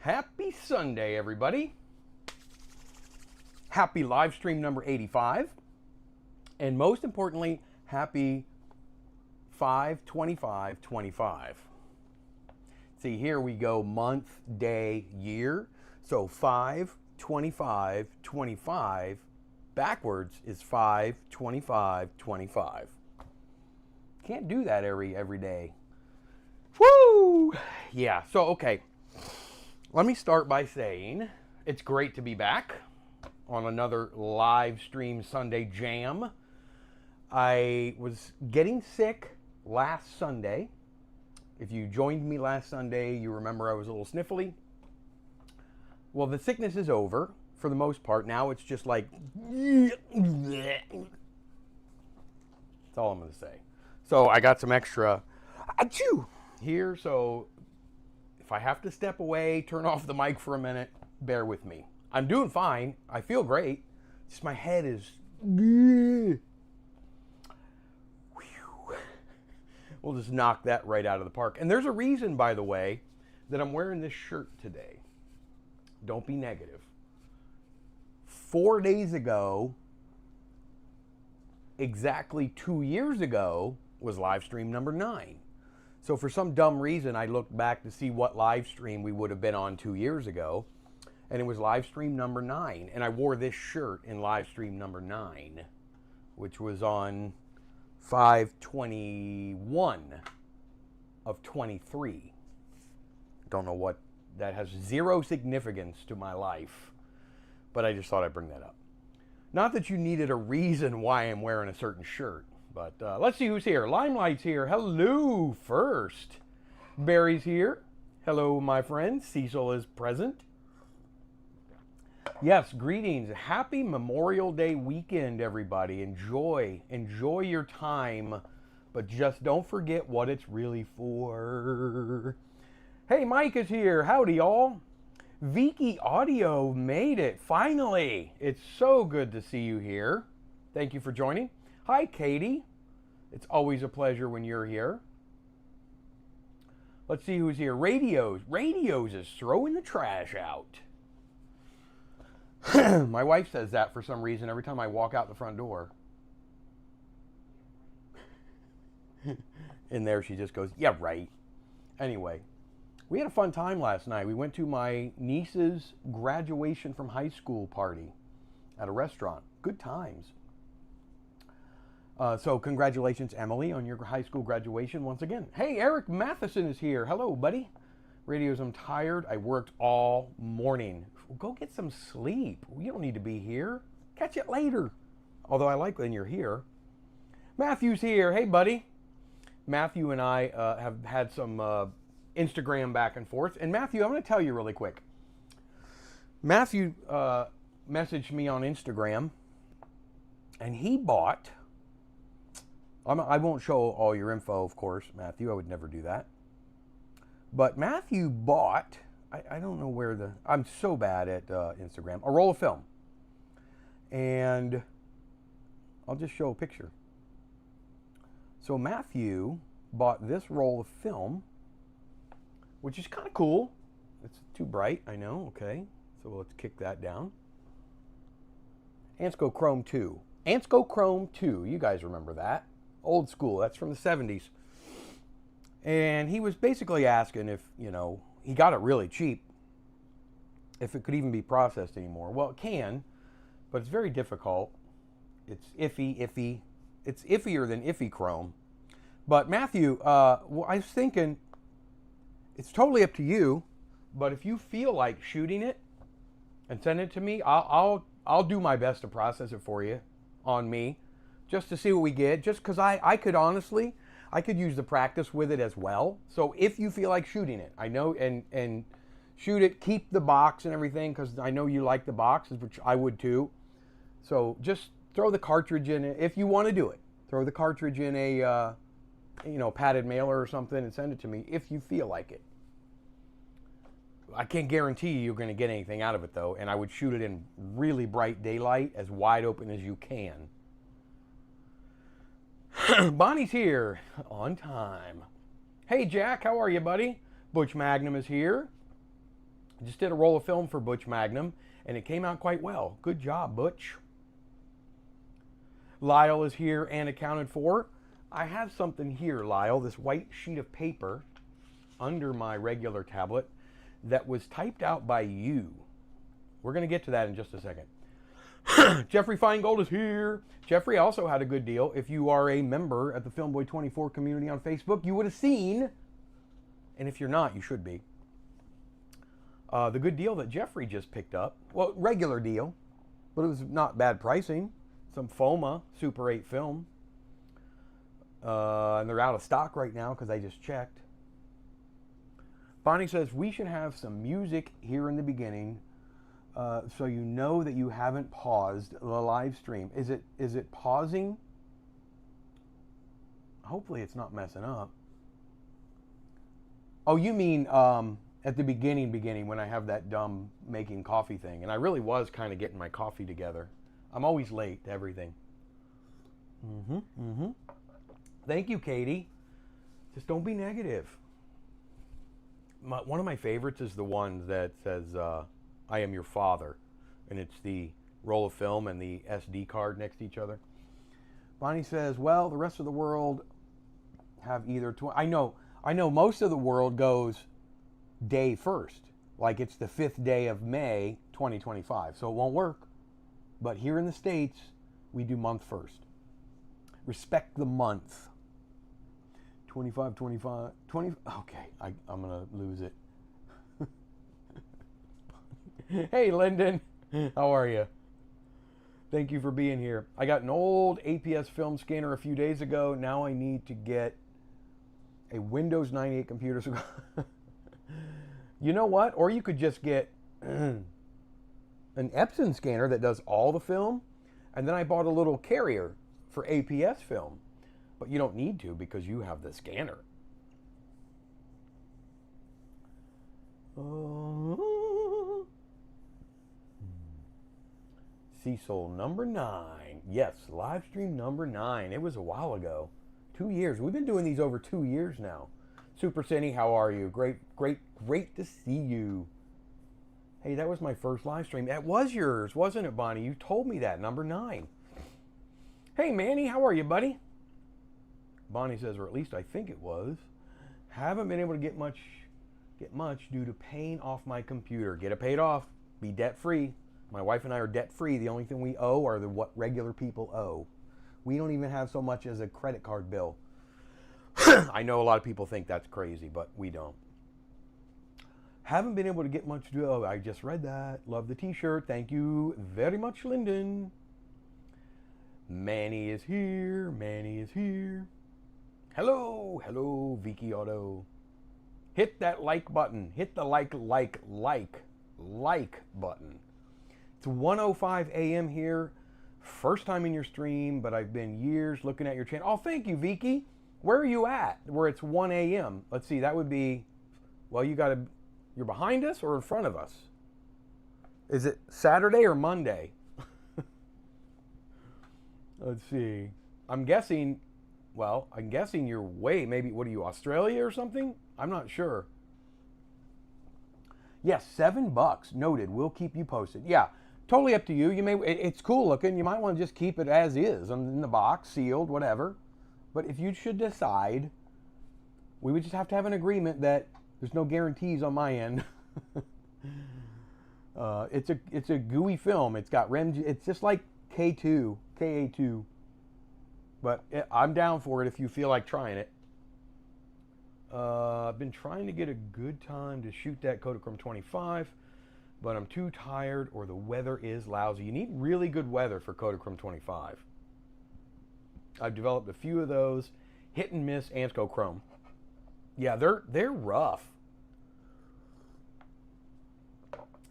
Happy Sunday, everybody. Happy live stream number 85. And most importantly, happy 5/25/25. See, here we go month, day, year. So 5/25/25 backwards is 5/25/25. Can't do that every day. Woo! Yeah, so okay. Let me start by saying it's great to be back on another live stream Sunday jam. I was getting sick last Sunday. If you joined me last Sunday, you remember I was a little sniffly. Well, the sickness is over for the most part. Now it's just like, that's all I'm going to say. So I got some extra achoo here, so if I have to step away, turn off the mic for a minute, bear with me. I'm doing fine. I feel great. Just my head is... We'll just knock that right out of the park. And there's a reason, by the way, that I'm wearing this shirt today. Don't be negative. 4 days ago, exactly 2 years ago, was live stream number 9. So for some dumb reason, I looked back to see what live stream we would have been on 2 years ago, and it was live stream number 9. And I wore this shirt in live stream number 9, which was on 5/21/23. Don't know what, that has zero significance to my life, but I just thought I'd bring that up. Not that you needed a reason why I'm wearing a certain shirt. But let's see who's here. Limelight's here. Hello, first. Barry's here. Hello, my friend. Cecil is present. Yes, greetings. Happy Memorial Day weekend, everybody. Enjoy your time, but just don't forget what it's really for. Hey, Mike is here. Howdy, y'all. Viki Audio made it, finally. It's so good to see you here. Thank you for joining. Hi, Katie. It's always a pleasure when you're here. Let's see who's here. Radios. Radios is throwing the trash out. My wife says that for some reason every time I walk out the front door. In there she just goes, yeah, right. Anyway, we had a fun time last night. We went to my niece's graduation from high school party at a restaurant. Good times. So congratulations, Emily, on your high school graduation once again. Hey, Eric Matheson is here. Hello, buddy. Radios, I'm tired. I worked all morning. Go get some sleep. You don't need to be here. Catch it later. Although I like when you're here. Matthew's here. Hey, buddy. Matthew and I have had some Instagram back and forth. And Matthew, I'm going to tell you really quick. Matthew messaged me on Instagram, and he bought... I won't show all your info, of course, Matthew. I would never do that. But Matthew bought, I don't know where the... I'm so bad at Instagram. A roll of film. And I'll just show a picture. So Matthew bought this roll of film, which is kind of cool. It's too bright, I know. Okay. So let's kick that down. Ansco Chrome 2. Ansco Chrome 2. You guys remember that. Old school. That's from the 70s. And he was basically asking if, you know, he got it really cheap, if it could even be processed anymore. Well, it can, but it's very difficult. It's iffy. It's iffier than iffy Chrome. But Matthew, well, I was thinking, it's totally up to you, but if you feel like shooting it and send it to me, I'll do my best to process it for you on me, just to see what we get, just because I could honestly, I could use the practice with it as well. So if you feel like shooting it, I know, and shoot it, keep the box and everything, because I know you like the boxes, which I would too. So just throw the cartridge in it, if you want to do it. Throw the cartridge in a, padded mailer or something and send it to me if you feel like it. I can't guarantee you're going to get anything out of it though, and I would shoot it in really bright daylight, as wide open as you can. Bonnie's here on time. Hey Jack, how are you, buddy? Butch Magnum is here. Just did a roll of film for Butch Magnum, and it came out quite well. Good job, Butch. Lyle is here and accounted for. I have something here, Lyle, this white sheet of paper under my regular tablet that was typed out by you. We're going to get to that in just a second. Jeffrey Feingold is here. Jeffrey also had a good deal. If you are a member at the Filmboy24 community on Facebook, you would have seen, and if you're not, you should be, the good deal that Jeffrey just picked up. Well, regular deal, but it was not bad pricing. Some FOMA Super 8 film. And they're out of stock right now because I just checked. Bonnie says, we should have some music here in the beginning so you know that you haven't paused the live stream. Is it pausing? Hopefully it's not messing up. Oh, you mean at the beginning when I have that dumb making coffee thing. And I really was kind of getting my coffee together. I'm always late to everything. Thank you, Katie. Just don't be negative. One of my favorites is the one that says, I am your father. And it's the roll of film and the SD card next to each other. Bonnie says, well, the rest of the world have either... I know most of the world goes day first. Like it's the 5th day of May, 2025. So it won't work. But here in the States, we do month first. Respect the month. 25, 25, 20. Okay, I'm going to lose it. Hey, Lyndon. How are you? Thank you for being here. I got an old APS film scanner a few days ago. Now I need to get a Windows 98 computer. You know what? Or you could just get an Epson scanner that does all the film. And then I bought a little carrier for APS film. But you don't need to because you have the scanner. Cecil number 9. Yes, live stream number 9. It was a while ago. 2 years. We've been doing these over 2 years now. Super Cindy, how are you? Great to see you. Hey, that was my first live stream. That was yours, wasn't it, Bonnie? You told me that, number 9. Hey, Manny, how are you, buddy? Bonnie says, or at least I think it was. Haven't been able to get much due to paying off my computer. Get it paid off. Be debt free. My wife and I are debt free. The only thing we owe are what regular people owe. We don't even have so much as a credit card bill. I know a lot of people think that's crazy, but we don't. Haven't been able to get much due. Oh, I just read that. Love the t-shirt. Thank you very much, Lyndon. Manny is here. Manny is here. Hello, Vicky Auto. Hit that like button. Hit the like button. It's 1:05 a.m. here. First time in your stream, but I've been years looking at your channel. Oh, thank you, Vicky. Where are you at? Where it's 1 a.m. Let's see, that would be, well, you're behind us or in front of us? Is it Saturday or Monday? Let's see. I'm guessing you're maybe, what are you, Australia or something? I'm not sure. Yes, $7. Noted. We'll keep you posted. Yeah, totally up to you. It's cool looking. You might want to just keep it as is in the box, sealed, whatever. But if you should decide, we would just have to have an agreement that there's no guarantees on my end. It's a gooey film. It's got REM. It's just like KA2. But I'm down for it if you feel like trying it. I've been trying to get a good time to shoot that Kodachrome 25, but I'm too tired or the weather is lousy. You need really good weather for Kodachrome 25. I've developed a few of those. Hit and miss Ansco Chrome. Yeah, they're rough.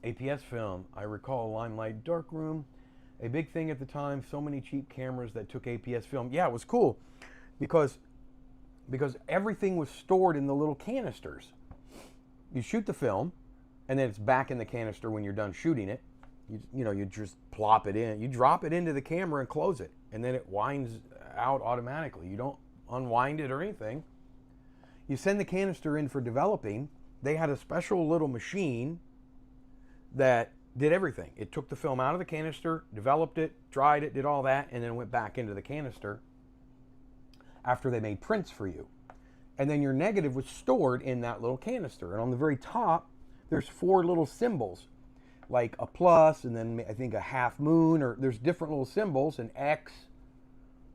APS film. I recall Limelight Darkroom. A big thing at the time, so many cheap cameras that took APS film. Yeah, it was cool because everything was stored in the little canisters. You shoot the film, and then it's back in the canister when you're done shooting it. You just plop it in. You drop it into the camera and close it, and then it winds out automatically. You don't unwind it or anything. You send the canister in for developing. They had a special little machine that did everything. It took the film out of the canister, developed it, dried it, did all that, and then went back into the canister after they made prints for you. And then your negative was stored in that little canister. And on the very top, there's 4 little symbols, like a plus, and then I think a half moon, or there's different little symbols, an X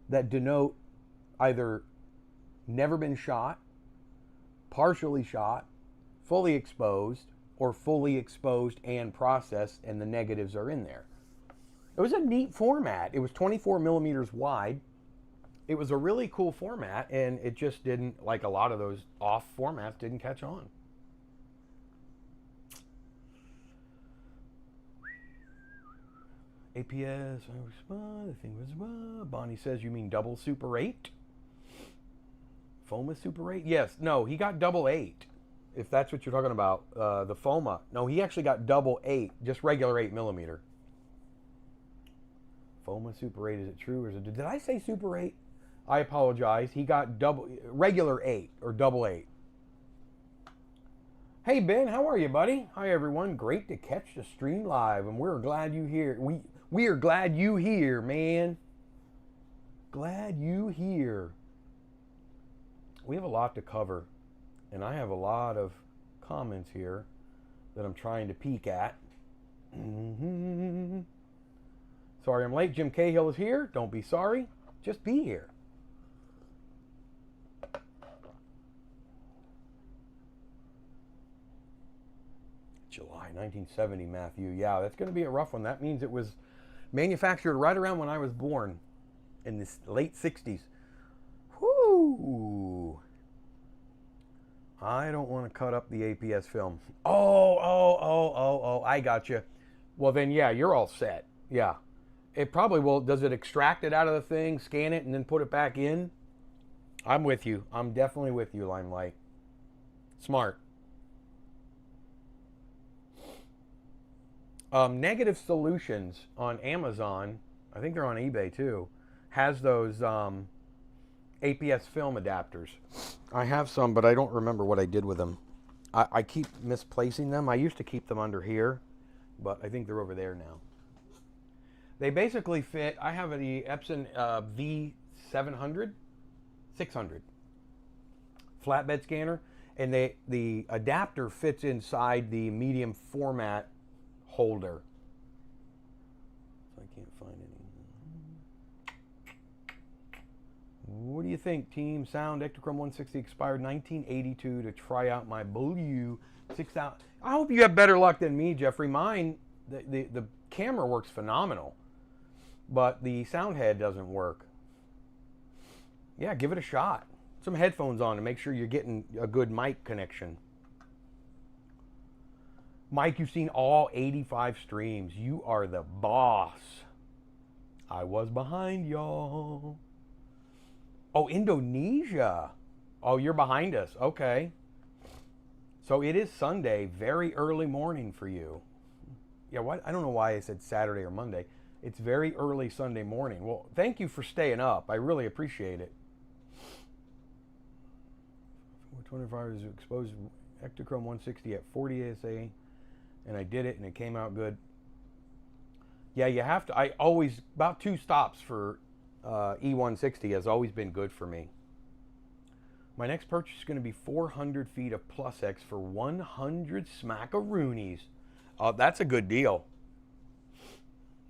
that denote either never been shot, partially shot, fully exposed, or fully exposed and processed, and the negatives are in there. It was a neat format. It was 24 millimeters wide. It was a really cool format, and it just didn't, like a lot of those off formats, didn't catch on. APS, I respond, the thing was, Bonnie says, you mean double Super 8? FOMA Super 8? Yes, no, he got double 8, if that's what you're talking about, the FOMA. No, he actually got double 8, just regular 8 millimeter. FOMA Super 8, is it true, or is it, did I say Super 8? I apologize. He got regular 8 or double 8. Hey Ben, how are you, buddy? Hi everyone. Great to catch the stream live, and we're glad you here. We are glad you here, man. Glad you here. We have a lot to cover, and I have a lot of comments here that I'm trying to peek at. Sorry I'm late. Jim Cahill is here. Don't be sorry. Just be here. July 1970, Matthew. Yeah, that's going to be a rough one. That means it was manufactured right around when I was born in the late 60s. Whoo! I don't want to cut up the APS film. Oh, I got you. Well, then, yeah, you're all set. Yeah. It probably will. Does it extract it out of the thing, scan it, and then put it back in? I'm with you. I'm definitely with you, Limelight. Smart. Negative Solutions on Amazon, I think they're on eBay too, has those APS film adapters. I have some, but I don't remember what I did with them. I keep misplacing them. I used to keep them under here, but I think they're over there now. They basically fit. I have the Epson V700, 600 flatbed scanner, and the adapter fits inside the medium format holder. So I can't find any. What do you think, team? Sound Ektachrome 160 expired 1982 to try out my Blue 6000. I hope you have better luck than me, Jeffrey. Mine, the camera works phenomenal, but the sound head doesn't work. Yeah, give it a shot. Some headphones on to make sure you're getting a good mic connection. Mike, you've seen all 85 streams. You are the boss. I was behind y'all. Oh, Indonesia. Oh, you're behind us. Okay. So it is Sunday, very early morning for you. Yeah, what? I don't know why I said Saturday or Monday. It's very early Sunday morning. Well, thank you for staying up. I really appreciate it. 25 is exposed Ektachrome 160 at 40 ASA. And I did it, and it came out good. Yeah, you have to. I always, about 2 stops for E160 has always been good for me. My next purchase is going to be 400 feet of Plus X for 100 smackaroonies. That's a good deal.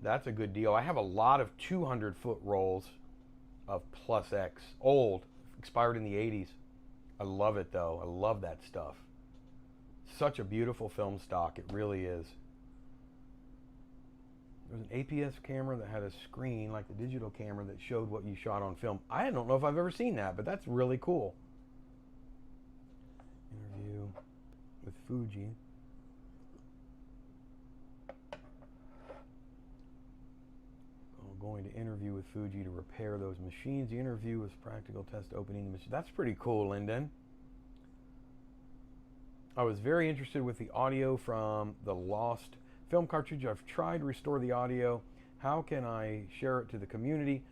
That's a good deal. I have a lot of 200-foot rolls of Plus X. Old, expired in the 80s. I love it, though. I love that stuff. Such a beautiful film stock. It really is. There was an APS camera that had a screen like the digital camera that showed what you shot on film. I don't know if I've ever seen that, but that's really cool. Interview with Fuji. Going to interview with Fuji to repair those machines. The interview was practical test opening the machine. That's pretty cool, Lyndon. I was very interested with the audio from the lost film cartridge. I've tried to restore the audio. How can I share it to the community?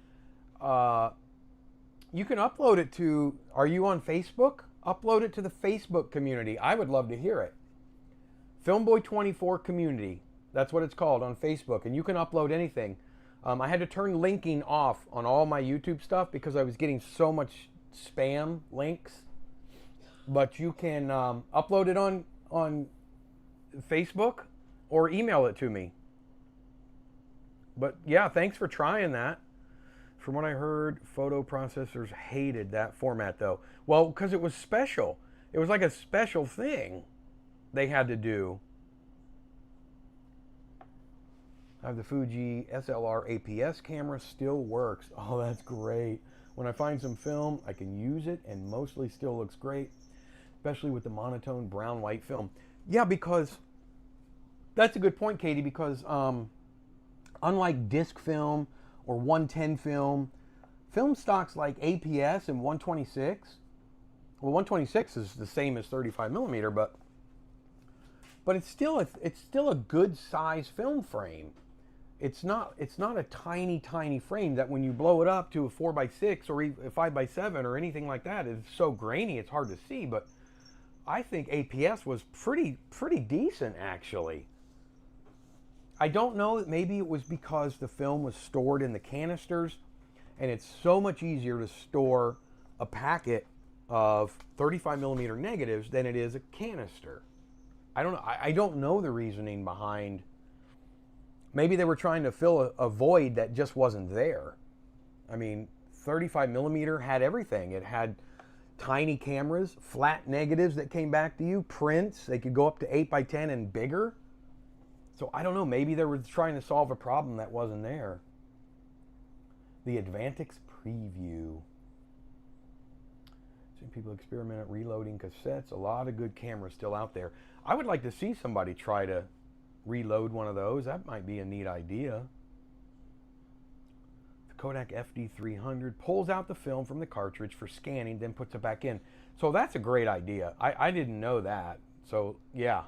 You can upload it to, are you on Facebook? Upload it to the Facebook community. I would love to hear it. Filmboy24 community. That's what it's called on Facebook, and you can upload anything. I had to turn linking off on all my YouTube stuff because I was getting so much spam links. But you can upload it on Facebook or email it to me. But yeah, thanks for trying that. From what I heard, photo processors hated that format though. Well, because it was special. It was like a special thing they had to do. I have the Fuji SLR APS camera, still works. Oh, that's great. When I find some film, I can use it and mostly still looks great, especially with the monotone brown-white film. Yeah, because that's a good point, Katie, because unlike disc film or 110 film, film stocks like APS and 126, well, 126 is the same as 35 millimeter, but it's still a good size film frame. It's not a tiny frame that when you blow it up to a 4x6 or a 5x7 or anything like that, it's so grainy it's hard to see. But I think APS was pretty decent actually. I don't know, maybe it was because the film was stored in the canisters, and it's so much easier to store a packet of 35 millimeter negatives than it is a canister. I don't know. I don't know the reasoning behind. Maybe they were trying to fill a void that just wasn't there. I mean, 35 millimeter had everything. It had tiny cameras, flat negatives that came back to you, prints. They could go up to 8x10 and bigger. So I don't know. Maybe they were trying to solve a problem that wasn't there. The Advantix Preview. Seeing people experiment at reloading cassettes. A lot of good cameras still out there. I would like to see somebody try to reload one of those. That might be a neat idea. The Kodak FD300 pulls out the film from the cartridge for scanning, then puts it back in. So that's a great idea. I didn't know that. So yeah,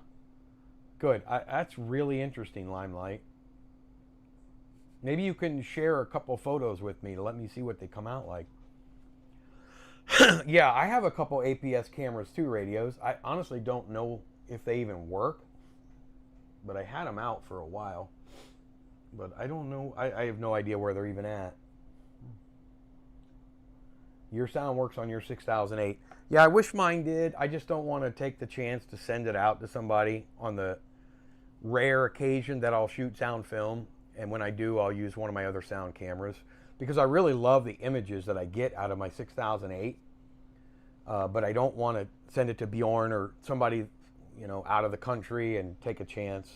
good. That's really interesting, Limelight. Maybe you can share a couple photos with me to let me see what they come out like. Yeah, I have a couple APS cameras too, radios. I honestly don't know if they even work, but I had them out for a while. But I don't know. I have no idea where they're even at. Your sound works on your 6008. Yeah, I wish mine did. I just don't want to take the chance to send it out to somebody on the rare occasion that I'll shoot sound film. And when I do, I'll use one of my other sound cameras because I really love the images that I get out of my 6008. But I don't want to send it to Bjorn or somebody, you know, out of the country and take a chance.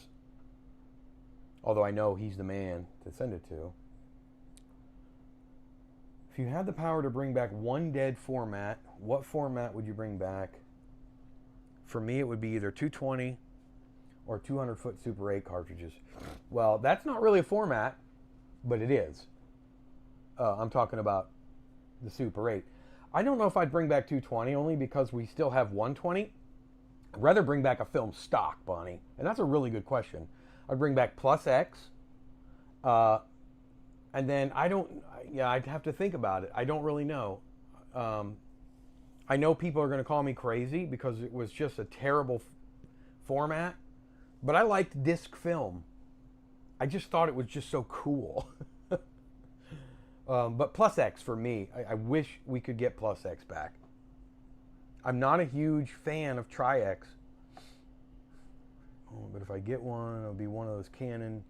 Although I know he's the man to send it to. If you had the power to bring back one dead format, what format would you bring back? For me, it would be either 220 or 200-foot Super 8 cartridges. Well, that's not really a format, but it is. I'm talking about the Super 8. I don't know if I'd bring back 220, only because we still have 120. I'd rather bring back a film stock, Bonnie. And that's a really good question. I'd bring back Plus X. And then I'd have to think about it. I don't really know. I know people are going to call me crazy because it was just a terrible format. But I liked disc film. I just thought it was just so cool. But Plus X for me, I wish we could get Plus X back. I'm not a huge fan of Tri-X. Oh, but if I get one, it'll be one of those Canon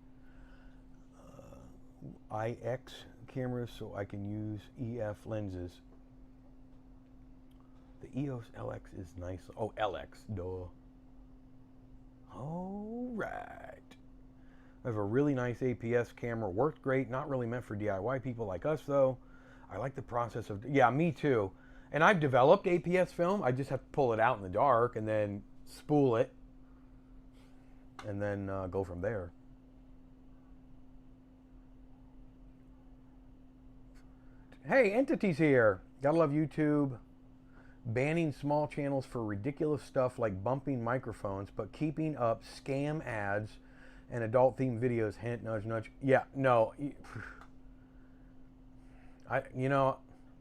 IX cameras so I can use EF lenses. The EOS LX is nice. Oh, LX, duh. All right. I have a really nice APS camera. Worked great. Not really meant for DIY people like us, though. I like the process of... Yeah, me too. And I've developed APS film. I just have to pull it out in the dark and then spool it. And then go from there. Hey, Entity's here. Gotta love YouTube. Banning small channels for ridiculous stuff like bumping microphones, but keeping up scam ads and adult-themed videos. Hint, nudge, nudge. Yeah, no.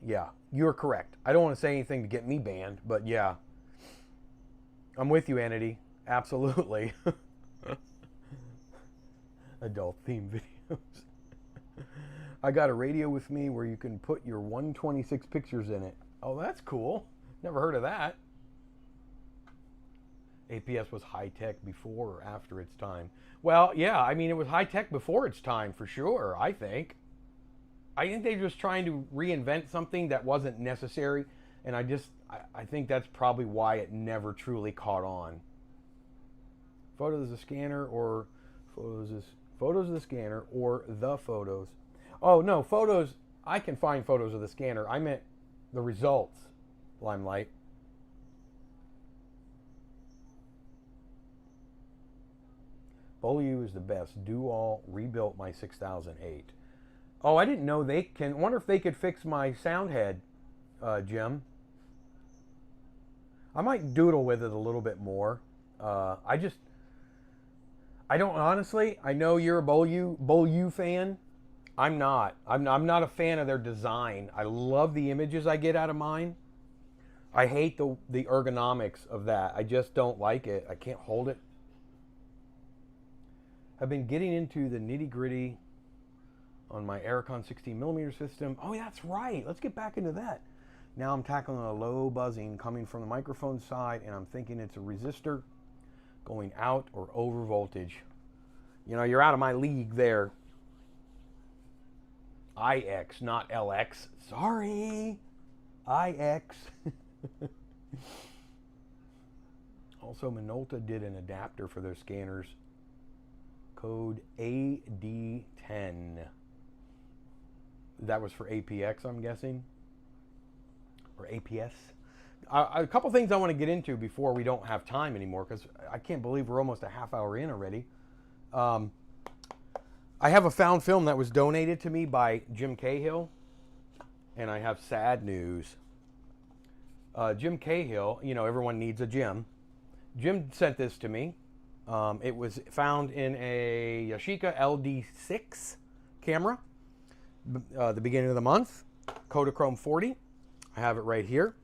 Yeah, you're correct. I don't want to say anything to get me banned, but yeah. I'm with you, Entity. Absolutely. Adult theme videos. I got a radio with me where you can put your 126 pictures in it. Oh, that's cool. Never heard of that. APS was high-tech before or after its time. Well, yeah, I mean, it was high-tech before its time, for sure, I think. I think they're just trying to reinvent something that wasn't necessary, and I think that's probably why it never truly caught on. Photos of the scanner or photos of the scanner or the photos. Oh, no, photos, I can find photos of the scanner. I meant the results, Limelight. Bolu is the best. Do all rebuilt my 6008. Oh, I didn't know they can. Wonder if they could fix my sound head, Jim. I might doodle with it a little bit more. I don't honestly. I know you're a Bolu fan. I'm not. I'm not a fan of their design. I love the images I get out of mine. I hate the ergonomics of that. I just don't like it. I can't hold it. I've been getting into the nitty-gritty on my Aircon 16mm system. Oh, yeah, that's right. Let's get back into that. Now I'm tackling a low buzzing coming from the microphone side, and I'm thinking it's a resistor going out or over voltage. You know, you're out of my league there. IX, not LX. Sorry. IX. Also, Minolta did an adapter for their scanners. Code AD10. That was for APX, I'm guessing. Or APS. A couple things I want to get into before we don't have time anymore, because I can't believe we're almost a half hour in already. I have a found film that was donated to me by Jim Cahill, and I have sad news. Jim Cahill, you know, everyone needs a Jim. Jim sent this to me. It was found in a Yashica LD6 camera, the beginning of the month, Kodachrome 40. I have it right here.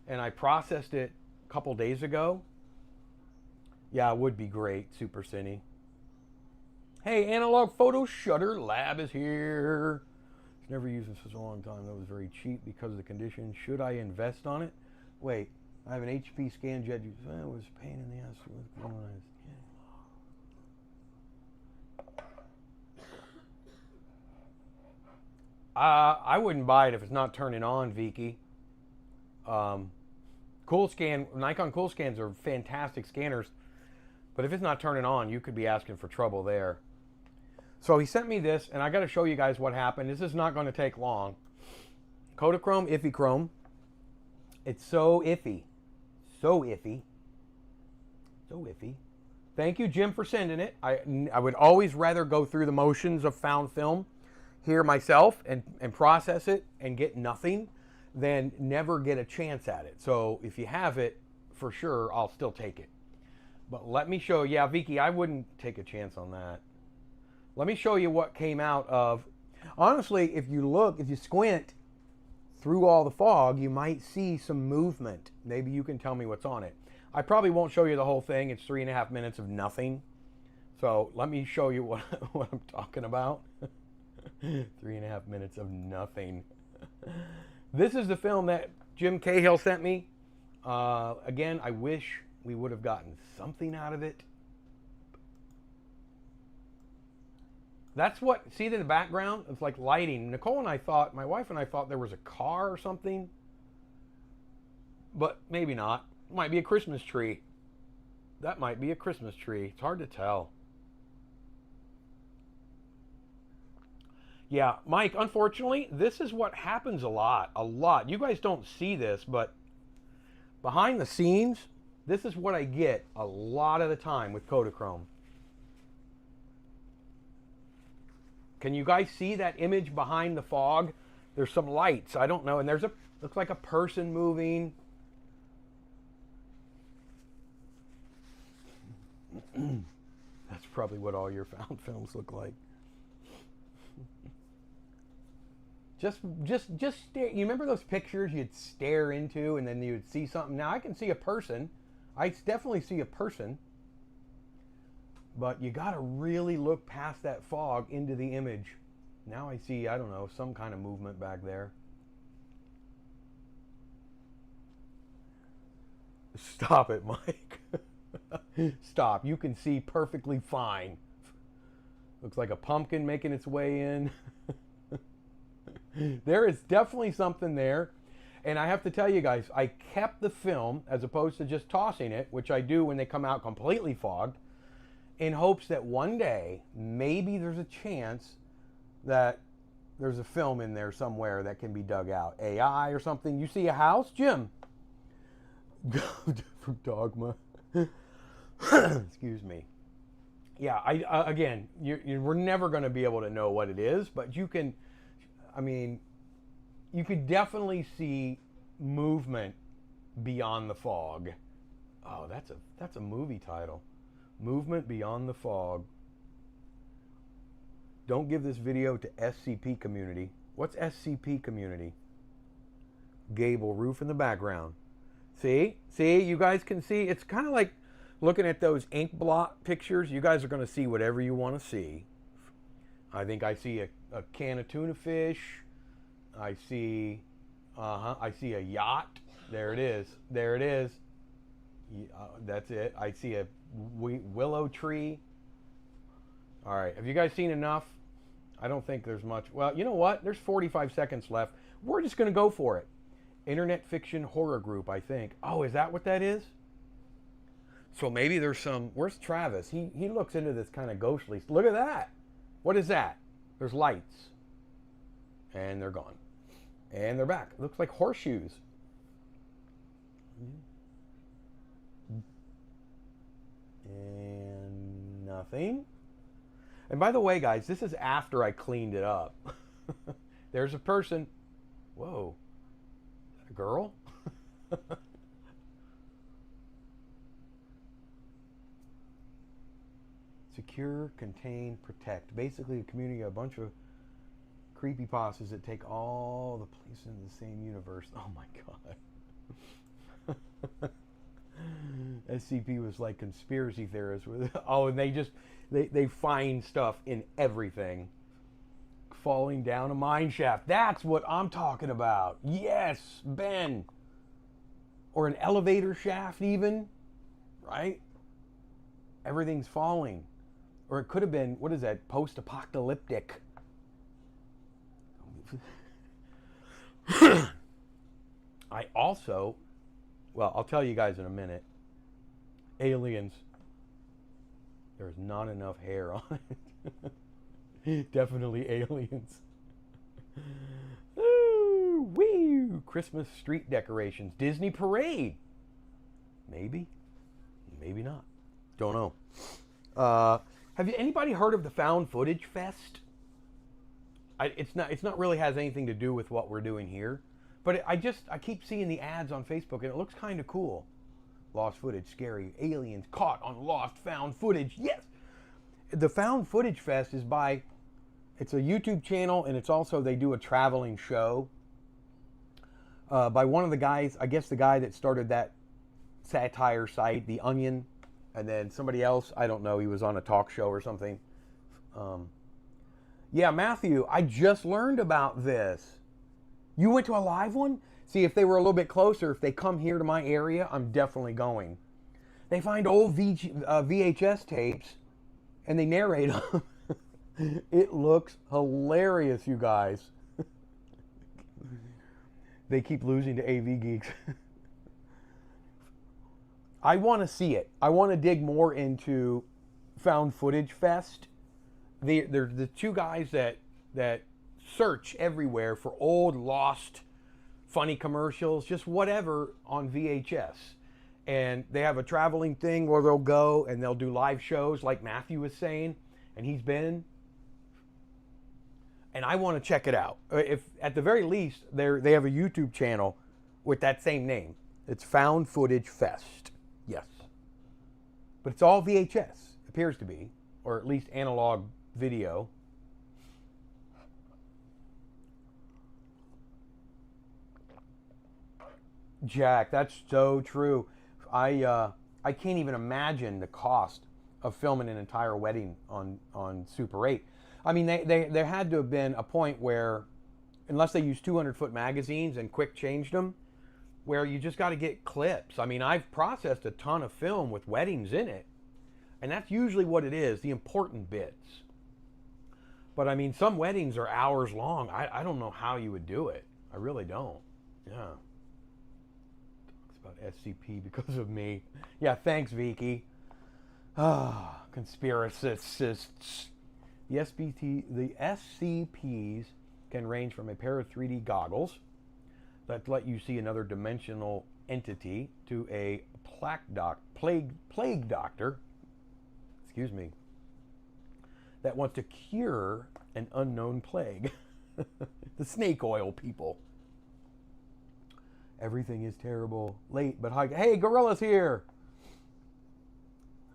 And I processed it a couple days ago. Yeah, it would be great, Super Cine. Hey, Analog Photo Shutter Lab is here. It's never used this for a long time. That was very cheap because of the condition. Should I invest on it? Wait. I have an HP ScanJet. It was a pain in the ass. I wouldn't buy it if it's not turning on, Viki. Nikon Coolscans are fantastic scanners, but if it's not turning on, you could be asking for trouble there. So he sent me this, and I got to show you guys what happened. This is not going to take long. Kodachrome, iffy chrome. It's so iffy. So iffy. So iffy. Thank you, Jim, for sending it. I would always rather go through the motions of found film here myself and process it and get nothing than never get a chance at it. So if you have it, for sure, I'll still take it. But let me show you. Yeah, Vicky, I wouldn't take a chance on that. Let me show you what came out of... Honestly, if you squint through all the fog, you might see some movement. Maybe you can tell me what's on it. I probably won't show you the whole thing. It's 3.5 minutes of nothing. So let me show you what I'm talking about. 3.5 minutes of nothing. This is the film that Jim Cahill sent me. Again, I wish we would have gotten something out of it. That's what, see in the background? It's like lighting. Nicole and I thought, my wife and I thought there was a car or something. But maybe not. It might be a Christmas tree. That might be a Christmas tree. It's hard to tell. Yeah, Mike, unfortunately, this is what happens a lot. A lot. You guys don't see this, but behind the scenes, this is what I get a lot of the time with Kodachrome. Can you guys see that image behind the fog? There's some lights. I don't know. And there's looks like a person moving. That's probably what all your found films look like. Just stare. You remember those pictures you'd stare into and then you'd see something? Now I can see a person. I definitely see a person. But you got to really look past that fog into the image. Now I see, I don't know, some kind of movement back there. Stop it, Mike. Stop. You can see perfectly fine. Looks like a pumpkin making its way in. There is definitely something there. And I have to tell you guys, I kept the film as opposed to just tossing it, which I do when they come out completely fogged, in hopes that one day, maybe there's a chance that there's a film in there somewhere that can be dug out. AI or something. You see a house, Jim? From Dogma. Excuse me. Yeah, again, we're never going to be able to know what it is, but you can, I mean, you could definitely see movement beyond the fog. Oh, that's a movie title. Movement Beyond the Fog. Don't give this video to SCP community. What's SCP community? Gable roof in the background. See, you guys can see. It's kind of like looking at those ink blot pictures. You guys are going to see whatever you want to see. I think I see a can of tuna fish. I see a yacht. There it is. There it is. That's it. I see a willow tree. All right. Have you guys seen enough? I don't think there's much. Well, you know what? There's 45 seconds left. We're just going to go for it. Internet fiction horror group, I think. Oh, is that what that is? So maybe there's some. Where's Travis? He looks into this kind of ghostly. Look at that. What is that? There's lights. And they're gone. And they're back. It looks like horseshoes. And nothing. And by the way, guys, this is after I cleaned it up. There's a person. Whoa. Is that a girl? Secure, contain, protect. Basically, a community of a bunch of creepypastas that take all the places in the same universe. Oh my god. SCP was like conspiracy theorists. Oh, and they find stuff in everything. Falling down a mine shaft. That's what I'm talking about. Yes, Ben. Or an elevator shaft even. Right? Everything's falling. Or it could have been, what is that? Post-apocalyptic. I also, well, I'll tell you guys in a minute. Aliens. There's not enough hair on it. Definitely aliens. Ooh, wee! Christmas street decorations. Disney parade. Maybe. Maybe not. Don't know. Have anybody heard of the Found Footage Fest? It's not really has anything to do with what we're doing here, but I keep seeing the ads on Facebook and it looks kind of cool. Lost footage, scary, aliens caught on lost found footage. Yes, the Found Footage Fest is it's a YouTube channel and it's also they do a traveling show by one of the guys. I guess the guy that started that satire site, The Onion, and then somebody else. I don't know. He was on a talk show or something. Yeah, Matthew, I just learned about this. You went to a live one? See, if they were a little bit closer, if they come here to my area, I'm definitely going. They find old VHS tapes, and they narrate them. It looks hilarious, you guys. They keep losing to AV geeks. I want to see it. I want to dig more into Found Footage Fest. They're the two guys that search everywhere for old, lost, funny commercials, just whatever on VHS. And they have a traveling thing where they'll go and they'll do live shows like Matthew was saying, and he's been. And I want to check it out. If at the very least, they have a YouTube channel with that same name. It's Found Footage Fest. Yes. But it's all VHS, appears to be, or at least analog video. Jack, that's so true. I can't even imagine the cost of filming an entire wedding on Super 8. I mean, there had to have been a point where, unless they used 200-foot magazines and quick changed them, where you just got to get clips. I mean, I've processed a ton of film with weddings in it, and that's usually what it is, the important bits. But I mean, some weddings are hours long. I don't know how you would do it. I really don't. Yeah. Talks about SCP because of me. Yeah, thanks, Vicky. Ah, conspiracists. The SCPs can range from a pair of 3D goggles that let you see another dimensional entity to a plague doctor, excuse me, that wants to cure an unknown plague. The snake oil people. Everything is terrible. Late, but high. Hey, Gorilla's here!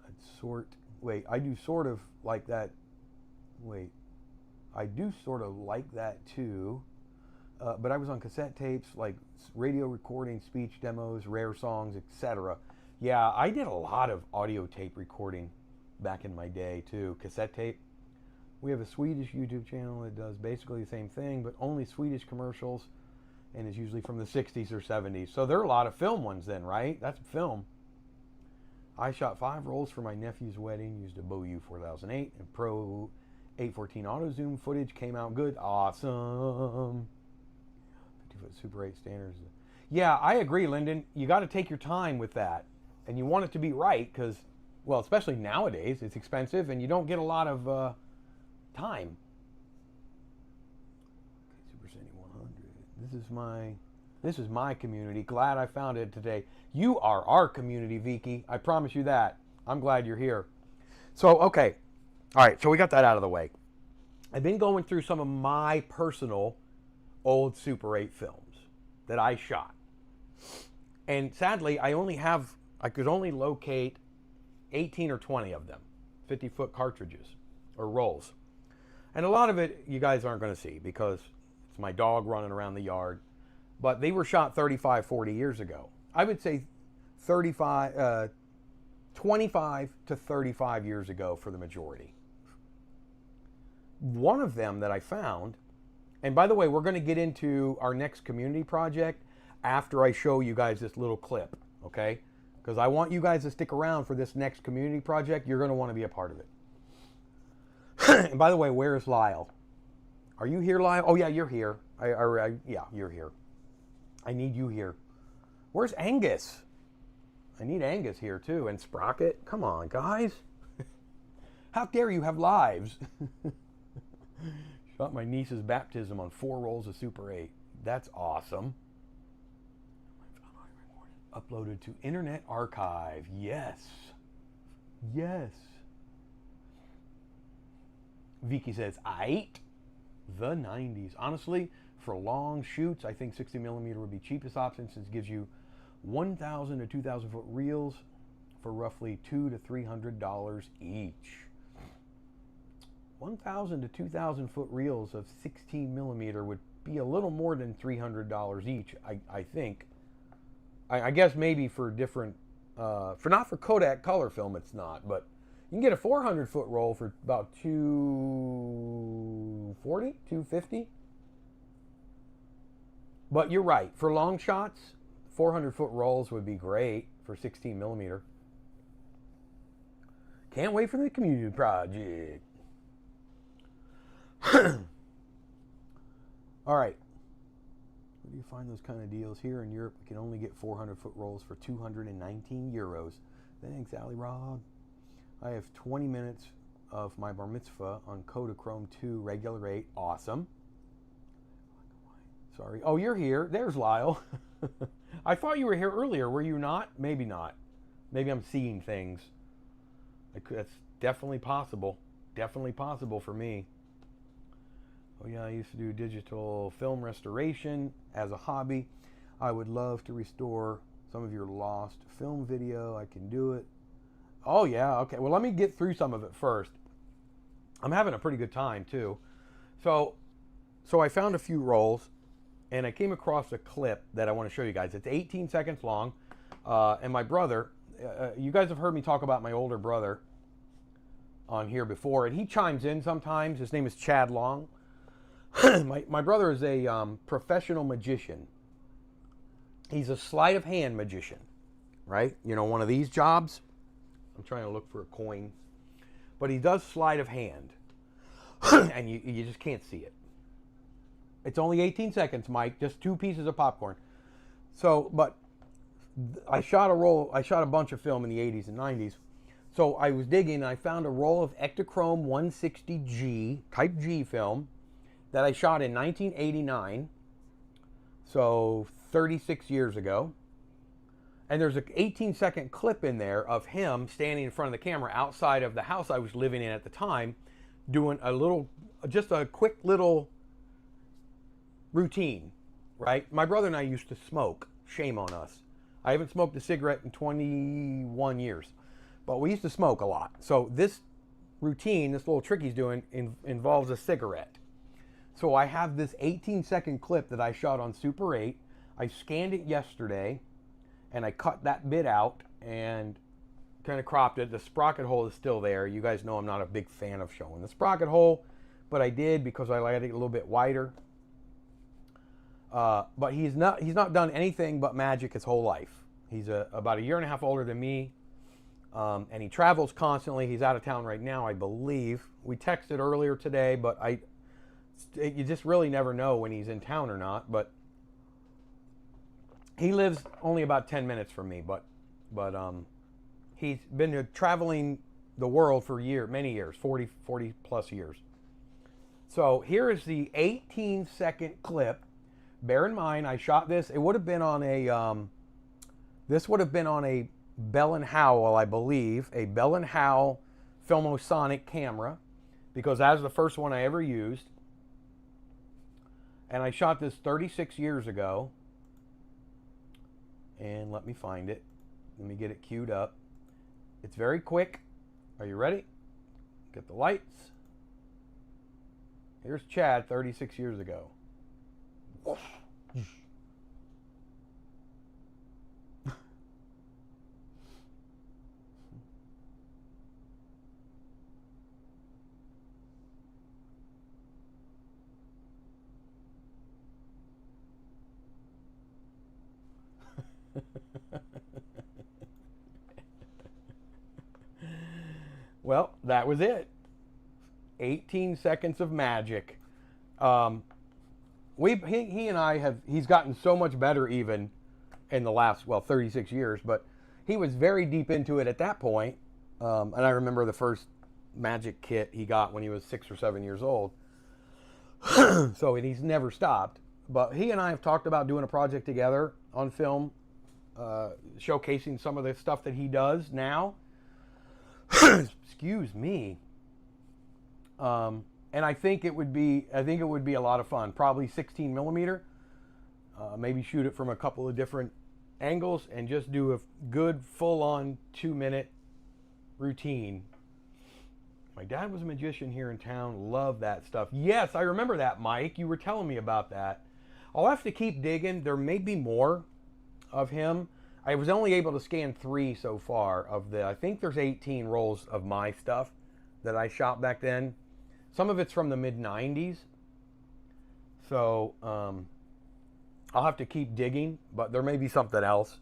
I do sort of like that. I do sort of like that too. But I was on cassette tapes, like radio recording, speech demos, rare songs, etc. Yeah, I did a lot of audio tape recording back in my day too. Cassette tape. We have a Swedish YouTube channel that does basically the same thing, but only Swedish commercials, and is usually from the 60s or 70s. So there are a lot of film ones then, right? That's film. I shot 5 rolls for my nephew's wedding, used a Boyu 4008 and Pro 814 auto zoom footage, came out good. Awesome. 50-foot Super 8 standards. Yeah, I agree, Lyndon. You got to take your time with that, and you want it to be right because, well, especially nowadays, it's expensive and you don't get a lot of time. Okay, Super Sandy 100. This is my community. Glad I found it today. You are our community, Vicky. I promise you that. I'm glad you're here. So, okay. All right, so we got that out of the way. I've been going through some of my personal old Super 8 films that I shot. And sadly, I could only locate 18 or 20 of them, 50-foot cartridges or rolls. And a lot of it you guys aren't going to see because it's my dog running around the yard. But they were shot 35, 40 years ago. I would say 25 to 35 years ago for the majority. One of them that I found, and by the way, we're going to get into our next community project after I show you guys this little clip, okay? Because I want you guys to stick around for this next community project. You're going to want to be a part of it. And by the way, where's Lyle? Are you here, Lyle? Oh, yeah, you're here. Yeah, you're here. I need you here. Where's Angus? I need Angus here, too. And Sprocket. Come on, guys. How dare you have lives? Shot my niece's baptism on 4 rolls of Super 8. That's awesome. Uploaded to Internet Archive. Yes. Yes. Vicky says, aight. The 90s. Honestly, for long shoots, I think 60mm would be cheapest option since it gives you 1,000 to 2,000 foot reels for roughly $200 to $300 each. 1,000 to 2,000 foot reels of 16mm would be a little more than $300 each, I think. I guess maybe for different, not for Kodak color film, it's not, but you can get a 400 foot roll for about $240, $250. But you're right, for long shots, 400 foot rolls would be great for 16mm. Can't wait for the community project. All right. Where do you find those kind of deals? Here in Europe, we can only get 400 foot rolls for 219 euros. Thanks, Ali Rob. I have 20 minutes of my bar mitzvah on Kodachrome 2 regular rate. Awesome. Sorry. Oh, you're here. There's Lyle. I thought you were here earlier. Were you not? Maybe not. Maybe I'm seeing things. That's definitely possible. Definitely possible for me. Oh yeah, I used to do digital film restoration as a hobby. I would love to restore some of your lost film video. I can do it. Oh yeah, okay. Well, let me get through some of it first. I'm having a pretty good time too. So I found a few rolls and I came across a clip that I want to show you guys. It's 18 seconds long. And my brother, you guys have heard me talk about my older brother. on here before, and he chimes in sometimes. His name is Chad Long. My brother is a professional magician. He's a sleight of hand magician, right? You know, one of these jobs. I'm trying to look for a coin. But he does sleight of hand. And you just can't see it. It's only 18 seconds, Mike. Just 2 pieces of popcorn. So, but I shot a bunch of film in the 80s and 90s. So I was digging and I found a roll of Ektachrome 160G, Type G film that I shot in 1989. So 36 years ago. And there's an 18-second clip in there of him standing in front of the camera outside of the house I was living in at the time, doing just a quick little routine, right? My brother and I used to smoke. Shame on us. I haven't smoked a cigarette in 21 years, but we used to smoke a lot. So this routine, this little trick he's doing, involves a cigarette. So I have this 18-second clip that I shot on Super 8. I scanned it yesterday, and I cut that bit out and kind of cropped it. The sprocket hole is still there. You guys know I'm not a big fan of showing the sprocket hole, but I did because I like it a little bit wider. But he's not done anything but magic his whole life. He's about a year and a half older than me, and he travels constantly. He's out of town right now, I believe. We texted earlier today, but you just really never know when he's in town or not. But he lives only about 10 minutes from me, but he's been traveling the world for many years, 40 plus years. So here is the 18-second clip. Bear in mind, I shot this. It would have been on this would have been on a Bell & Howell, I believe, a Bell & Howell Filmosonic camera, because that was the first one I ever used. And I shot this 36 years ago. And let me find it. Let me get it queued up. It's very quick. Are you ready? Get the lights. Here's Chad 36 years ago. Well, that was it. 18 seconds of magic. He and I he's gotten so much better even in the last, 36 years, but he was very deep into it at that point. And I remember the first magic kit he got when he was 6 or 7 years old. So, and he's never stopped. But he and I have talked about doing a project together on film, showcasing some of the stuff that he does now. Excuse me. And I think it would be a lot of fun. Probably 16 millimeter. Maybe shoot it from a couple of different angles and just do a good full-on 2-minute routine. My dad was a magician here in town. Loved that stuff. Yes, I remember that, Mike. You were telling me about that. I'll have to keep digging. There may be more of him. I was only able to scan 3 so far I think there's 18 rolls of my stuff that I shot back then. Some of it's from the mid-90s. So I'll have to keep digging, but there may be something else.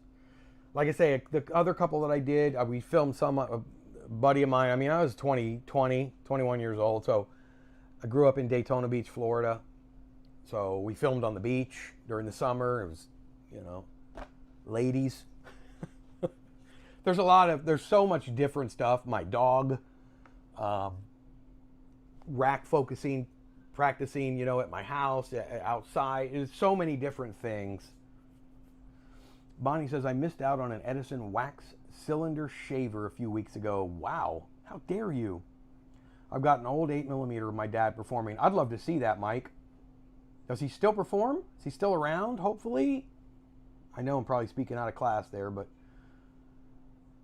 Like I say, the other couple that I did, we filmed some, a buddy of mine. I mean, I was 21 years old, so I grew up in Daytona Beach, Florida. So we filmed on the beach during the summer. It was, ladies. There's so much different stuff. My dog, rack focusing, practicing, at my house, outside. There's so many different things. Bonnie says, I missed out on an Edison wax cylinder shaver a few weeks ago. Wow, how dare you? I've got an old 8mm of my dad performing. I'd love to see that, Mike. Does he still perform? Is he still around, hopefully? I know I'm probably speaking out of class there, but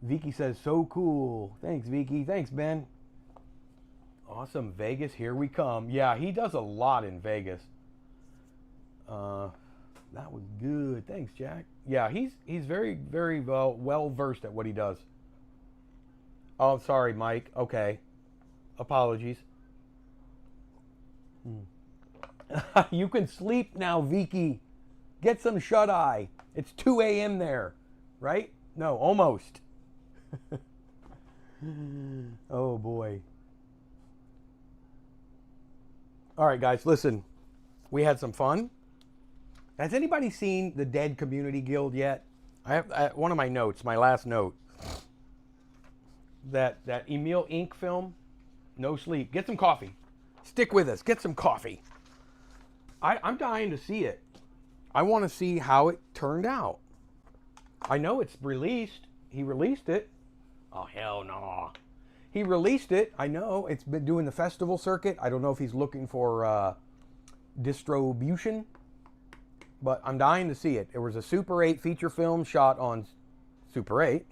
Vicky says, so cool. Thanks, Vicky. Thanks, Ben. Awesome. Vegas, here we come. Yeah, he does a lot in Vegas. That was good. Thanks, Jack. Yeah, he's very, very well versed at what he does. Oh, sorry, Mike. Okay. Apologies. You can sleep now, Vicky. Get some shut-eye. It's 2 a.m. there, right? No, almost. Oh, boy. All right, guys, listen. We had some fun. Has anybody seen the Dead Community Guild yet? I have one of my notes, my last note. That Emil Inc. film, No Sleep. Get some coffee. Stick with us. Get some coffee. I'm dying to see it. I want to see how it turned out. I know it's released. He released it. Oh, hell no. He released it. I know. It's been doing the festival circuit. I don't know if he's looking for distribution. But I'm dying to see it. It was a Super 8 feature film shot on Super 8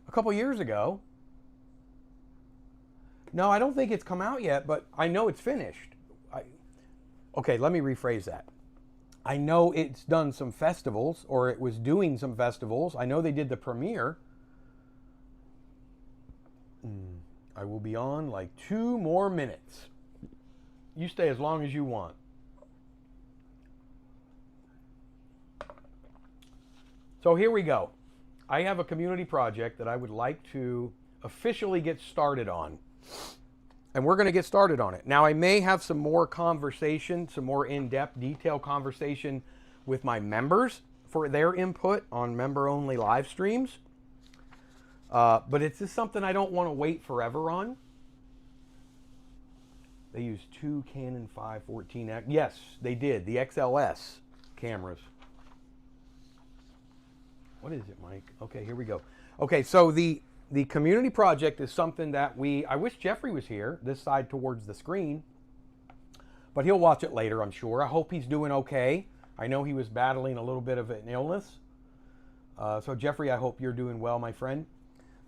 a couple years ago. No, I don't think it's come out yet, but I know it's finished. Okay, let me rephrase that. I know it's done some festivals, or it was doing some festivals. I know they did the premiere. I will be on like 2 more minutes. You stay as long as you want. So here we go. I have a community project that I would like to officially get started on. And we're going to get started on it. Now, I may have some more conversation, some more in-depth, detailed conversation with my members for their input on member-only live streams. But it's just something I don't want to wait forever on. They use 2 Canon 514X. Yes, they did. The XLS cameras. What is it, Mike? Okay, here we go. Okay, so the community project is something that I wish Jeffrey was here, this side towards the screen, but he'll watch it later, I'm sure. I hope he's doing okay. I know he was battling a little bit of an illness. So Jeffrey, I hope you're doing well, my friend.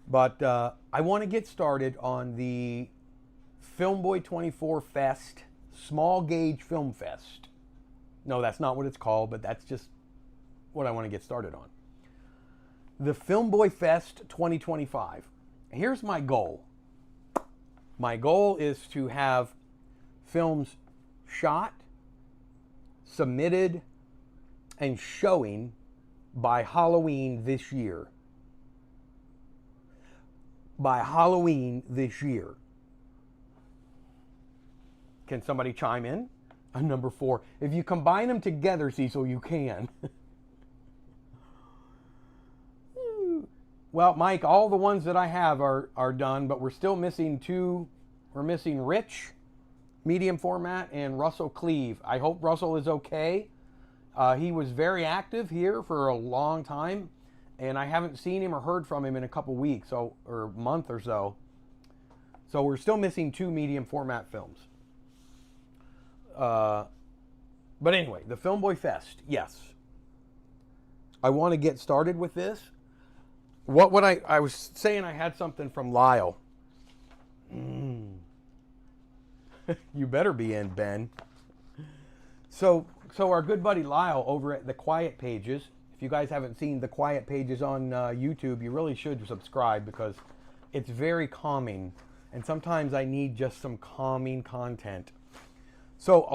But I want to get started on the Filmboy24 Fest, Small Gauge Film Fest. No, that's not what it's called, but that's just what I want to get started on. The Filmboy Fest 2025. Here's my goal. My goal is to have films shot, submitted, and showing by Halloween this year. By Halloween this year. Can somebody chime in? Number 4. If you combine them together, Cecil, you can. Well, Mike, all the ones that I have are done, but we're still missing 2. We're missing Rich, medium format, and Russell Cleve. I hope Russell is okay. He was very active here for a long time, and I haven't seen him or heard from him in a couple weeks, or a month or so. So we're still missing 2 medium format films. But anyway, the Filmboy Fest, yes. I want to get started with this. What I was saying, I had something from Lyle. You better be in, Ben. So our good buddy Lyle over at The Quiet Pages, if you guys haven't seen The Quiet Pages on YouTube, you really should subscribe because it's very calming. And sometimes I need just some calming content. So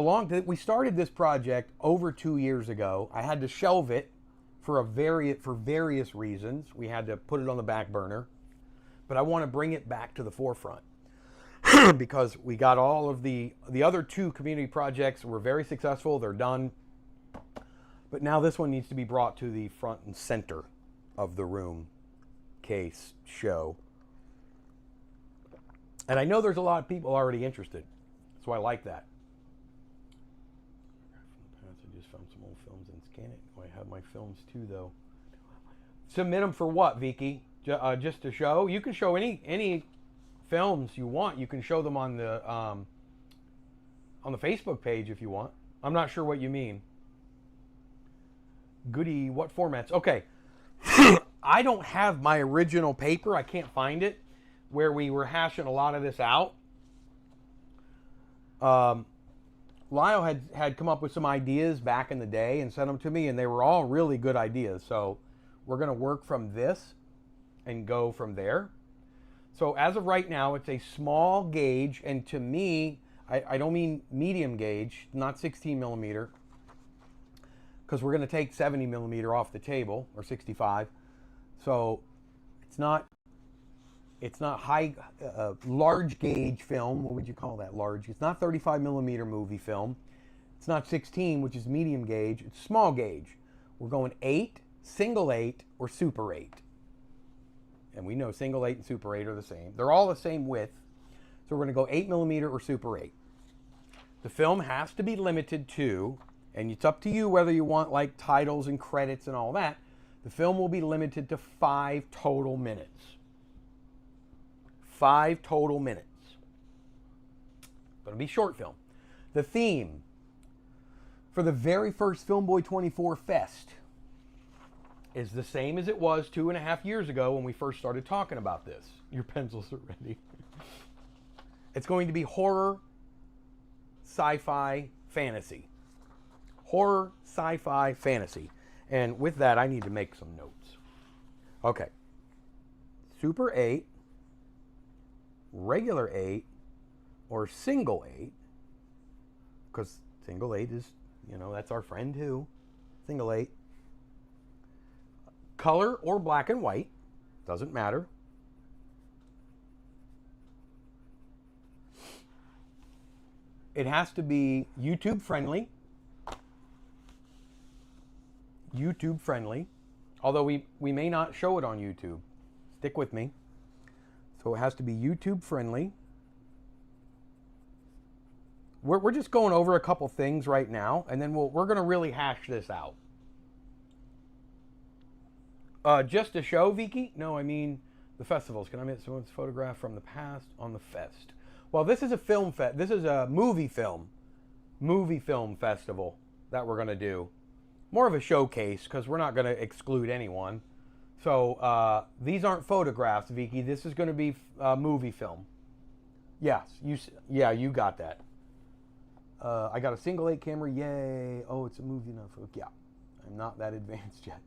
we started this project over 2 years ago. I had to shelve it for various reasons. We had to put it on the back burner, but I want to bring it back to the forefront because we got all of the other 2 community projects were very successful. They're done, but now this one needs to be brought to the front and center of the room, case, show. And I know there's a lot of people already interested, so I like that. I just found some old films and scan it. I have my films too, though. Submit them for what, Vicky? Just to show? You can show any films you want. You can show them on the Facebook page if you want. I'm not sure what you mean. Goody, what formats? Okay. I don't have my original paper. I can't find it where we were hashing a lot of this out. Lyle had come up with some ideas back in the day and sent them to me, and they were all really good ideas. So we're going to work from this and go from there. So as of right now, it's a small gauge, and to me, I don't mean medium gauge, not 16 millimeter, because we're going to take 70 millimeter off the table, or 65. So it's not high, large gauge film. What would you call that? Large. It's not 35 millimeter movie film. It's not 16, which is medium gauge. It's small gauge. We're going 8, single 8, or super 8. And we know single 8 and super 8 are the same. They're all the same width. So we're going to go 8 millimeter or super 8. The film has to be limited to, and it's up to you whether you want like titles and credits and all that. The film will be limited to 5 total minutes. 5 total minutes. But it'll be short film. The theme for the very first Filmboy24 Fest is the same as it was 2.5 years ago when we first started talking about this. Your pencils are ready. It's going to be horror, sci-fi, fantasy. Horror, sci-fi, fantasy. And with that, I need to make some notes. Okay. Super 8, regular 8, or single 8, because single 8 is, that's our friend too. Single 8. Color or black and white, doesn't matter. It has to be YouTube friendly. YouTube friendly. Although we may not show it on YouTube. Stick with me. So it has to be YouTube friendly. We're just going over a couple things right now, and then we're going to really hash this out. Just a show, Vicky? No, I mean the festivals. Can I make someone's photograph from the past on the fest? Well, this is a film fest. This is a movie film festival that we're going to do. More of a showcase because we're not going to exclude anyone. So these aren't photographs, Vicky. This is going to be movie film. Yes, you got that. I got a single 8 camera. Yay! Oh, it's a movie enough. Yeah, I'm not that advanced yet.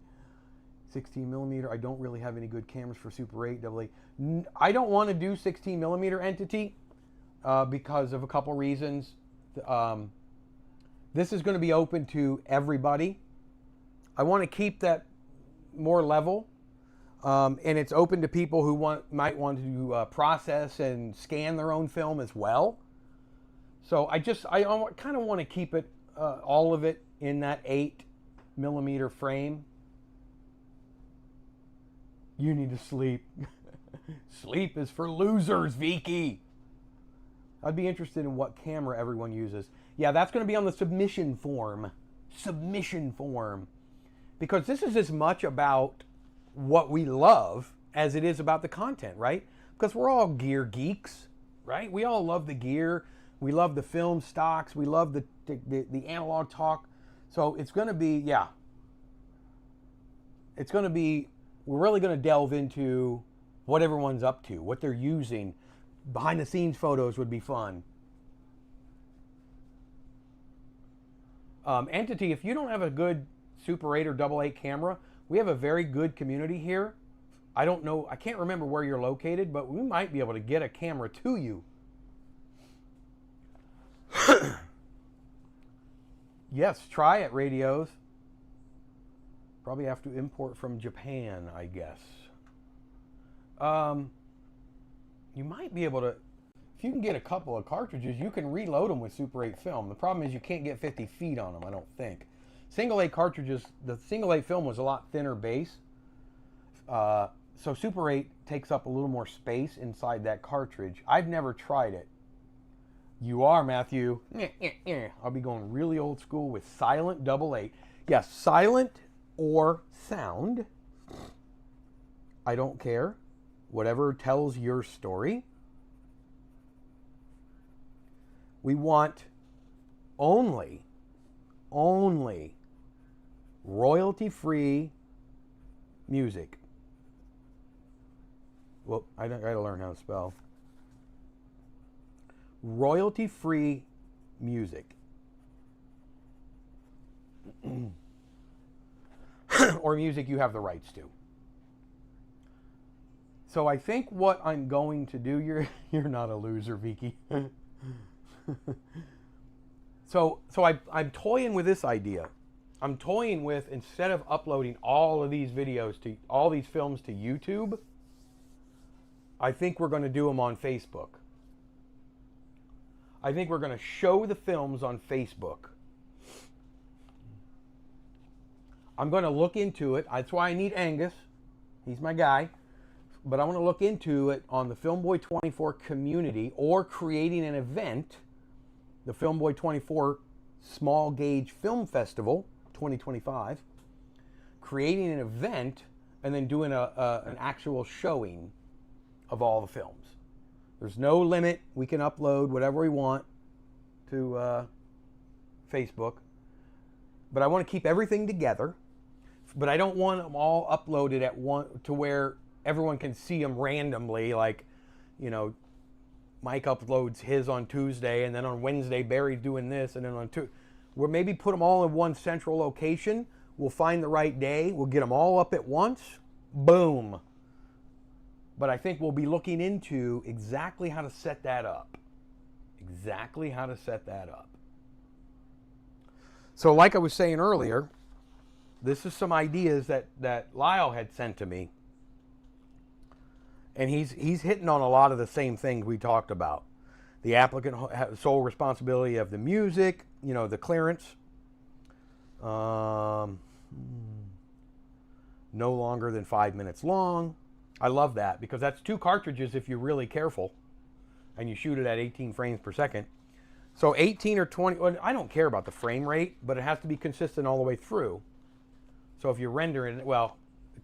16 millimeter. I don't really have any good cameras for Super 8, AA. I don't want to do 16 millimeter entity because of a couple reasons. This is going to be open to everybody. I want to keep that more level, and it's open to people who might want to process and scan their own film as well. So I kind of want to keep it all of it in that 8 millimeter frame. You need to sleep. Sleep is for losers, Vicky. I'd be interested in what camera everyone uses. Yeah, that's going to be on the submission form. Submission form. Because this is as much about what we love as it is about the content, right? Because we're all gear geeks, right? We all love the gear. We love the film stocks. We love the analog talk. So it's going to be, yeah. It's going to be, we're really going to delve into what everyone's up to, what they're using. Behind the scenes photos would be fun. Entity, if you don't have a good Super 8 or Double 8 camera, we have a very good community here. I don't know, I can't remember where you're located, but we might be able to get a camera to you. Yes, try it, radios. Probably have to import from Japan, I guess. You might be able to, if you can get a couple of cartridges, you can reload them with Super 8 film. The problem is you can't get 50 feet on them, I don't think. Single 8 cartridges, the single 8 film was a lot thinner base. So Super 8 takes up a little more space inside that cartridge. I've never tried it. You are, Matthew. I'll be going really old school with silent Double 8. Yes, silent or sound. I don't care. Whatever tells your story. We want only royalty-free music. Well, I gotta learn how to spell. Royalty-free music. Or music you have the rights to. So I think what I'm going to do, you're not a loser, Vicky. I'm toying with this idea. I'm toying with, instead of uploading all of these videos to all these films to YouTube, I think we're going to do them on Facebook. I think we're going to show the films on Facebook. I'm going to look into it. That's why I need Angus. He's my guy. But I want to look into it on the Filmboy24 community, or creating an event, the Filmboy24 Small Gauge Film Festival 2025, creating an event and then doing an actual showing of all the films. There's no limit. We can upload whatever we want to Facebook. But I want to keep everything together. But I don't want them all uploaded at one to where everyone can see them randomly. Like, you know, Mike uploads his on Tuesday, and then on Wednesday Barry's doing this, and then on Tuesday. We'll maybe put them all in one central location. We'll find the right day. We'll get them all up at once. Boom. But I think we'll be looking into exactly how to set that up. Exactly how to set that up. So like I was saying earlier, this is some ideas that Lyle had sent to me. And he's hitting on a lot of the same things we talked about. The applicant has sole responsibility of the music, you know, the clearance. No longer than 5 minutes long. I love that, because that's 2 cartridges if you're really careful and you shoot it at 18 frames per second. So 18 or 20, well, I don't care about the frame rate, but it has to be consistent all the way through. So if you're rendering, well,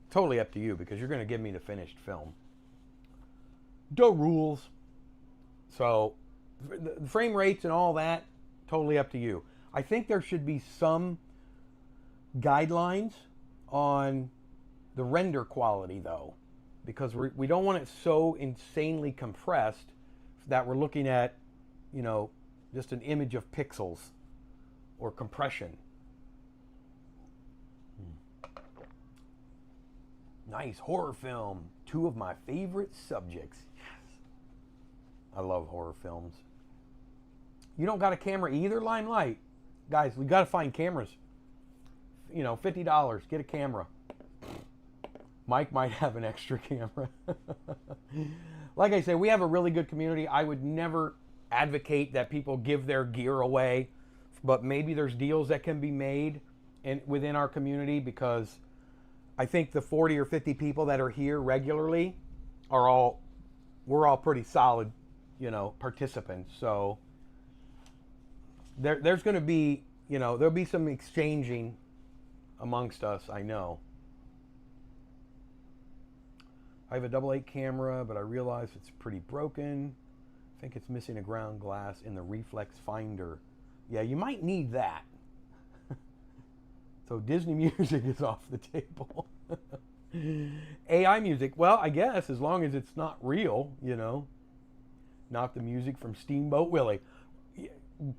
totally up to you, because you're going to give me the finished film. No rules. So the frame rates and all that, totally up to you. I think there should be some guidelines on the render quality, though, because we don't want it so insanely compressed that we're looking at, you know, just an image of pixels or compression. Nice horror film. 2 of my favorite subjects. Yes. I love horror films. You don't got a camera either, Limelight? Guys, we got to find cameras. You know, $50. Get a camera. Mike might have an extra camera. Like I say, we have a really good community. I would never advocate that people give their gear away, but maybe there's deals that can be made within our community, because I think the 40 or 50 people that are here regularly we're all pretty solid, you know, participants. So there's going to be, you know, there'll be some exchanging amongst us, I know. I have a 8x camera, but I realize it's pretty broken. I think it's missing a ground glass in the reflex finder. Yeah, you might need that. So Disney music is off the table. AI music, well, I guess as long as it's not real, you know. Not the music from Steamboat Willie.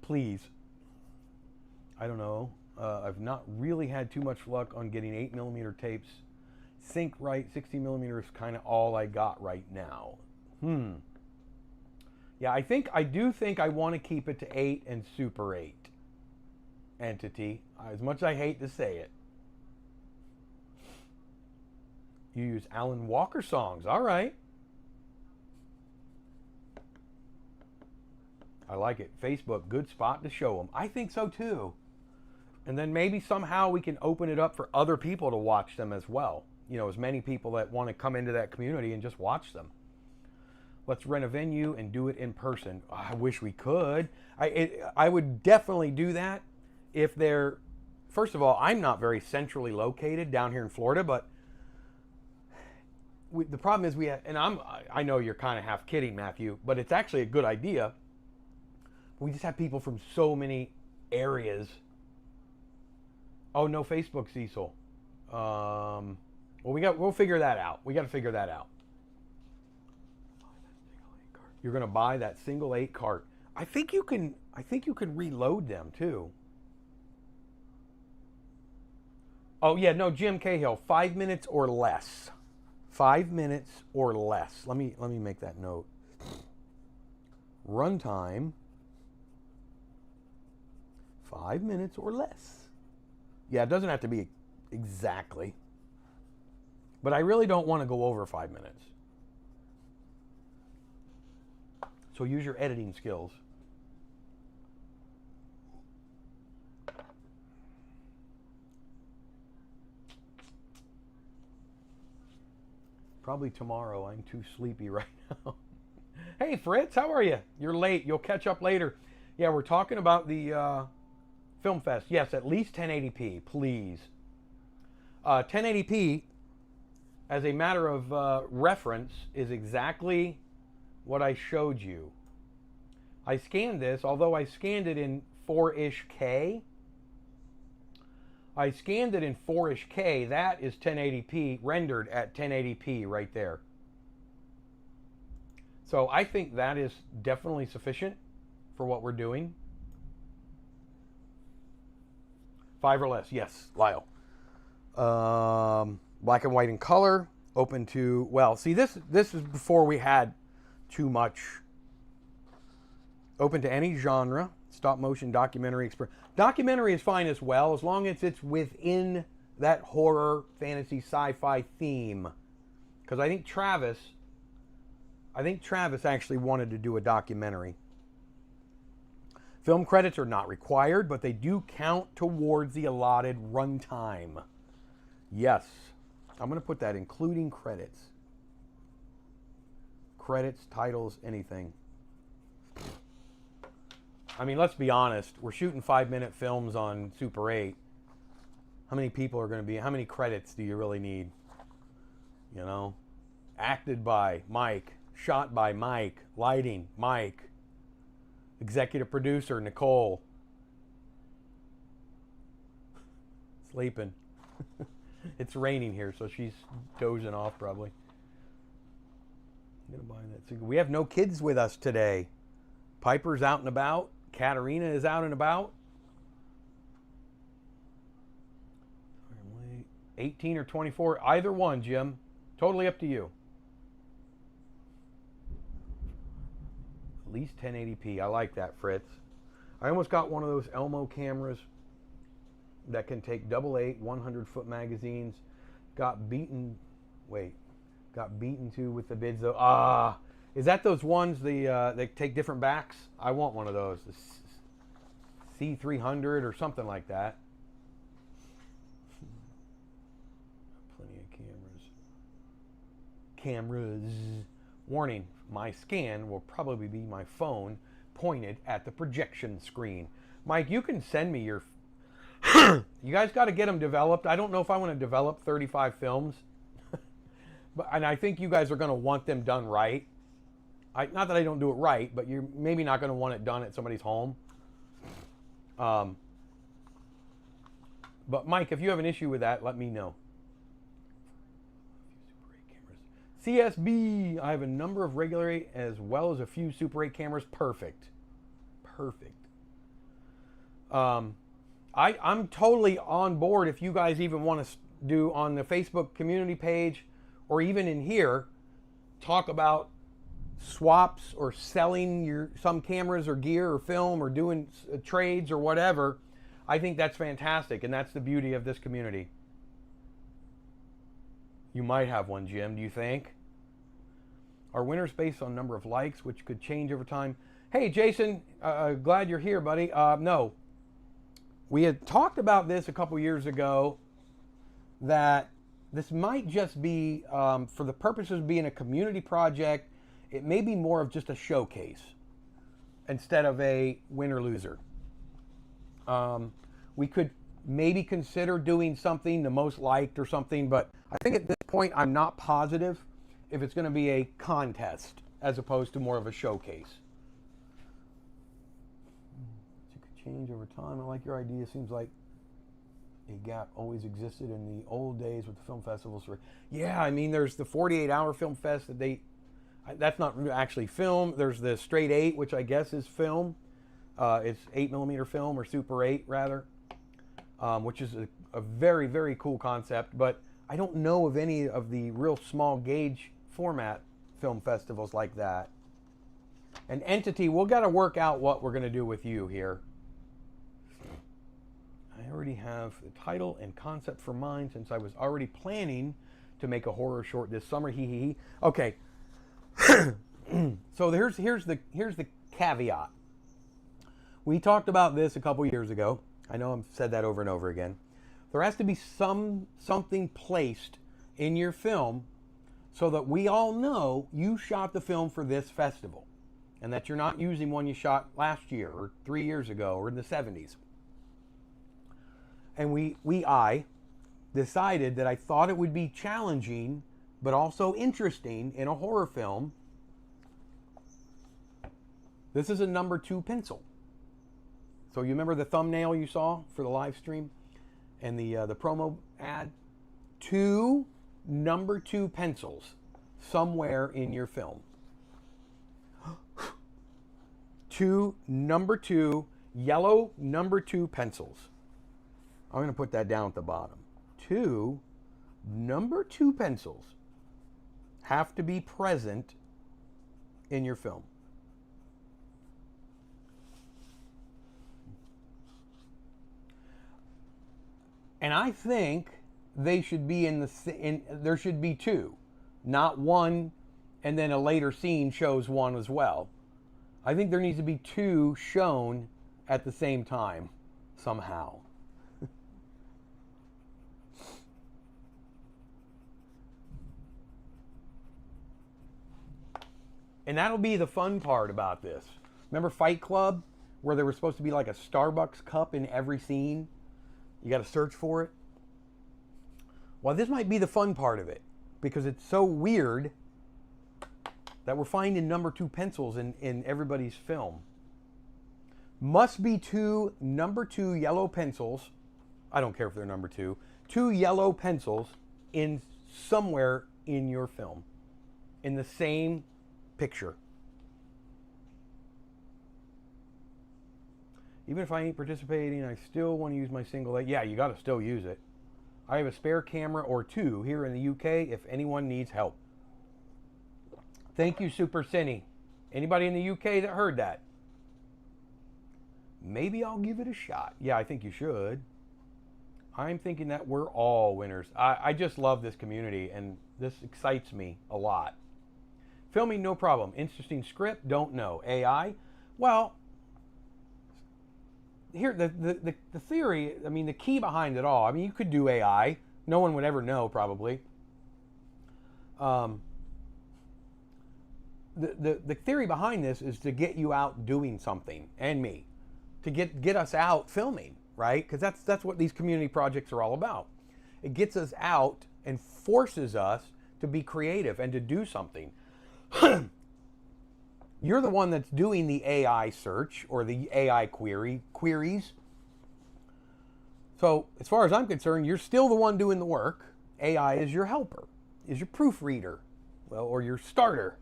Please. I don't know. I've not really had too much luck on getting 8mm tapes. Sync right, 60mm is kind of all I got right now. Yeah, I do think I want to keep it to 8 and Super 8. Entity, as much as I hate to say it. You use Alan Walker songs, all right. I like it. Facebook, good spot to show them. I think so too. And then maybe somehow we can open it up for other people to watch them as well. You know, as many people that want to come into that community and just watch them. Let's rent a venue and do it in person. I wish we could. I would definitely do that if they're, first of all, I'm not very centrally located down here in Florida, but the problem is we have, and I know you're kind of half kidding, Matthew, but it's actually a good idea. We just have people from so many areas. Oh, no Facebook, Cecil. Well, we'll figure that out. We got to figure that out. You're going to buy that single 8 cart. I think you can reload them too. Oh yeah, no, Jim Cahill, 5 minutes or less. 5 minutes or less. Let me make that note. Runtime, 5 minutes or less. Yeah, it doesn't have to be exactly, but I really don't want to go over 5 minutes. So use your editing skills. Probably tomorrow. I'm too sleepy right now. Hey, Fritz, how are you? You're late. You'll catch up later. Yeah, we're talking about the Film Fest. Yes, at least 1080p, please. 1080p, as a matter of reference, is exactly what I showed you. I scanned this, although I scanned it in 4-ish K. I scanned it in 4-ish K. That is 1080p, rendered at 1080p right there. So I think that is definitely sufficient for what we're doing. 5 or less, yes, Lyle. Black and white in color, open to, well, see, this is before we had too much. Open to any genre, stop motion, documentary, experience. Documentary is fine as well, as long as it's within that horror, fantasy, sci-fi theme. Because I think Travis actually wanted to do a documentary. Film credits are not required, but they do count towards the allotted runtime. Yes, I'm going to put that, including credits. Credits, titles, anything. I mean, let's be honest. We're shooting 5-minute films on Super 8. How many people are going to be? How many credits do you really need? You know? Acted by Mike. Shot by Mike. Lighting, Mike. Executive producer, Nicole. Sleeping. It's raining here, so she's dozing off probably. I'm going to buy that cigarette. We have no kids with us today. Piper's out and about. Katarina is out and about. 18 or 24, either one, Jim. Totally up to you. At least 1080p. I like that, Fritz. I almost got one of those Elmo cameras that can take 8.8 100-foot magazines. Got beaten to with the bids though. Is that those ones they take different backs? I want one of those. The C300 or something like that. Plenty of cameras. Warning, my scan will probably be my phone pointed at the projection screen. Mike, you can send me your... You guys got to get them developed. I don't know if I want to develop 35 films. And I think you guys are going to want them done right. Not that I don't do it right, but you're maybe not going to want it done at somebody's home. But Mike, if you have an issue with that, let me know. CSB, I have a number of regular 8 as well as a few Super 8 cameras. Perfect. I'm totally on board if you guys even want to do on the Facebook community page or even in here, talk about swaps or selling some cameras or gear or film or doing trades or whatever. I think that's fantastic, and that's the beauty of this community. You might have one, Jim, do you think? Are winners based on number of likes, which could change over time? Hey, Jason, glad you're here, buddy. No. We had talked about this a couple years ago, that this might just be, for the purposes of being a community project, it may be more of just a showcase instead of a winner-loser. We could maybe consider doing something, the most liked or something, but I think at this point I'm not positive if it's going to be a contest as opposed to more of a showcase. You could change over time. I like your idea. Seems like a gap always existed in the old days with the film festivals. Yeah, I mean, there's the 48-hour film fest that that's not actually film. There's the straight 8, which I guess is film. It's 8mm film, or Super 8 rather, which is a very, very cool concept. But I don't know of any of the real small gauge format film festivals like that. And Entity, we'll got to work out what we're going to do with you here. I already have the title and concept for mine since I was already planning to make a horror short this summer. Hee hee hee. Okay. So here's the caveat. We talked about this a couple years ago. I know I've said that over and over again. There has to be something placed in your film so that we all know you shot the film for this festival and that you're not using one you shot last year or 3 years ago or in the 70s. And I decided that I thought it would be challenging but also interesting in a horror film. This is a number 2 pencil. So you remember the thumbnail you saw for the live stream and the promo ad? 2 number 2 pencils somewhere in your film. 2 number 2 yellow number 2 pencils. I'm going to put that down at the bottom. 2 number 2 pencils have to be present in your film. And I think they should be there should be 2, not 1, and then a later scene shows 1 as well. I think there needs to be 2 shown at the same time, somehow. And that'll be the fun part about this. Remember Fight Club, where there was supposed to be like a Starbucks cup in every scene? You got to search for it. Well, this might be the fun part of it because it's so weird that we're finding number 2 pencils in everybody's film. Must be 2 number 2 yellow pencils. I don't care if they're number 2. 2 yellow pencils in somewhere in your film in the same picture. Even if I ain't participating, I still want to use my single. Yeah, you got to still use it. I have a spare camera or 2 here in the UK if anyone needs help. Thank you, Super Cine. Anybody in the UK that heard that? Maybe I'll give it a shot. Yeah, I think you should. I'm thinking that we're all winners. I just love this community, and this excites me a lot. Filming, no problem. Interesting script, don't know. AI? Well, here, the theory, I mean, the key behind it all, I mean, you could do AI. No one would ever know, probably. The theory behind this is to get you out doing something, and me. To get us out filming, right? Because that's what these community projects are all about. It gets us out and forces us to be creative and to do something. You're the one that's doing the AI search or the AI queries. So as far as I'm concerned, you're still the one doing the work. AI is your helper, is your proofreader, well, or your starter.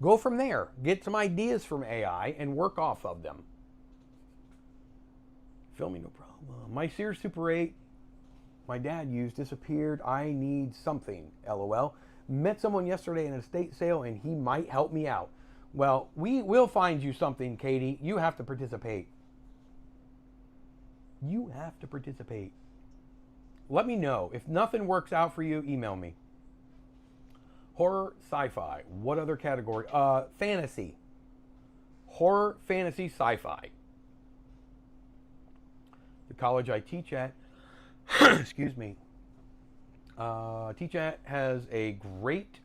Go from there. Get some ideas from AI and work off of them. Filming, no problem. My Sears Super 8 my dad used disappeared. I need something, LOL. Met someone yesterday in an estate sale and he might help me out. Well, we will find you something, Katie. You have to participate. You have to participate. Let me know. If nothing works out for you, email me. Horror, sci-fi. What other category? Fantasy. Horror, fantasy, sci-fi. The college I teach at, excuse me, teach at has a great,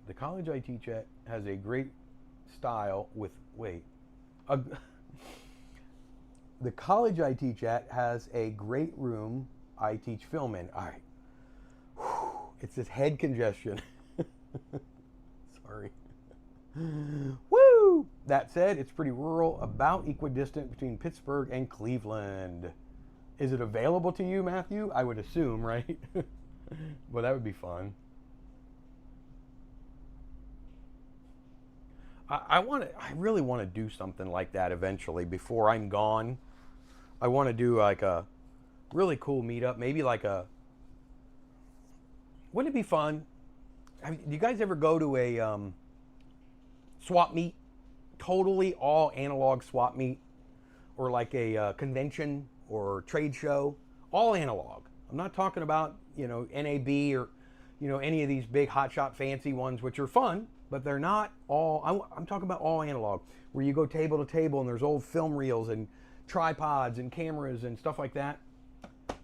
the college I teach at has a great style with, the college I teach at has a great room I teach film in. All right. Whew. It's this head congestion. Sorry. Woo! That said, it's pretty rural, about equidistant between Pittsburgh and Cleveland. Is it available to you, Matthew? I would assume, right? Well, that would be fun. I really want to do something like that eventually before I'm gone. I want to do like a really cool meetup, maybe like a Wouldn't it be fun? Do you guys ever go to a swap meet? Totally all analog swap meet, or like a convention or trade show, all analog. I'm not talking about NAB or any of these big hotshot fancy ones, which are fun, but they're not all. I'm talking about all analog, where you go table to table and there's old film reels and tripods and cameras and stuff like that.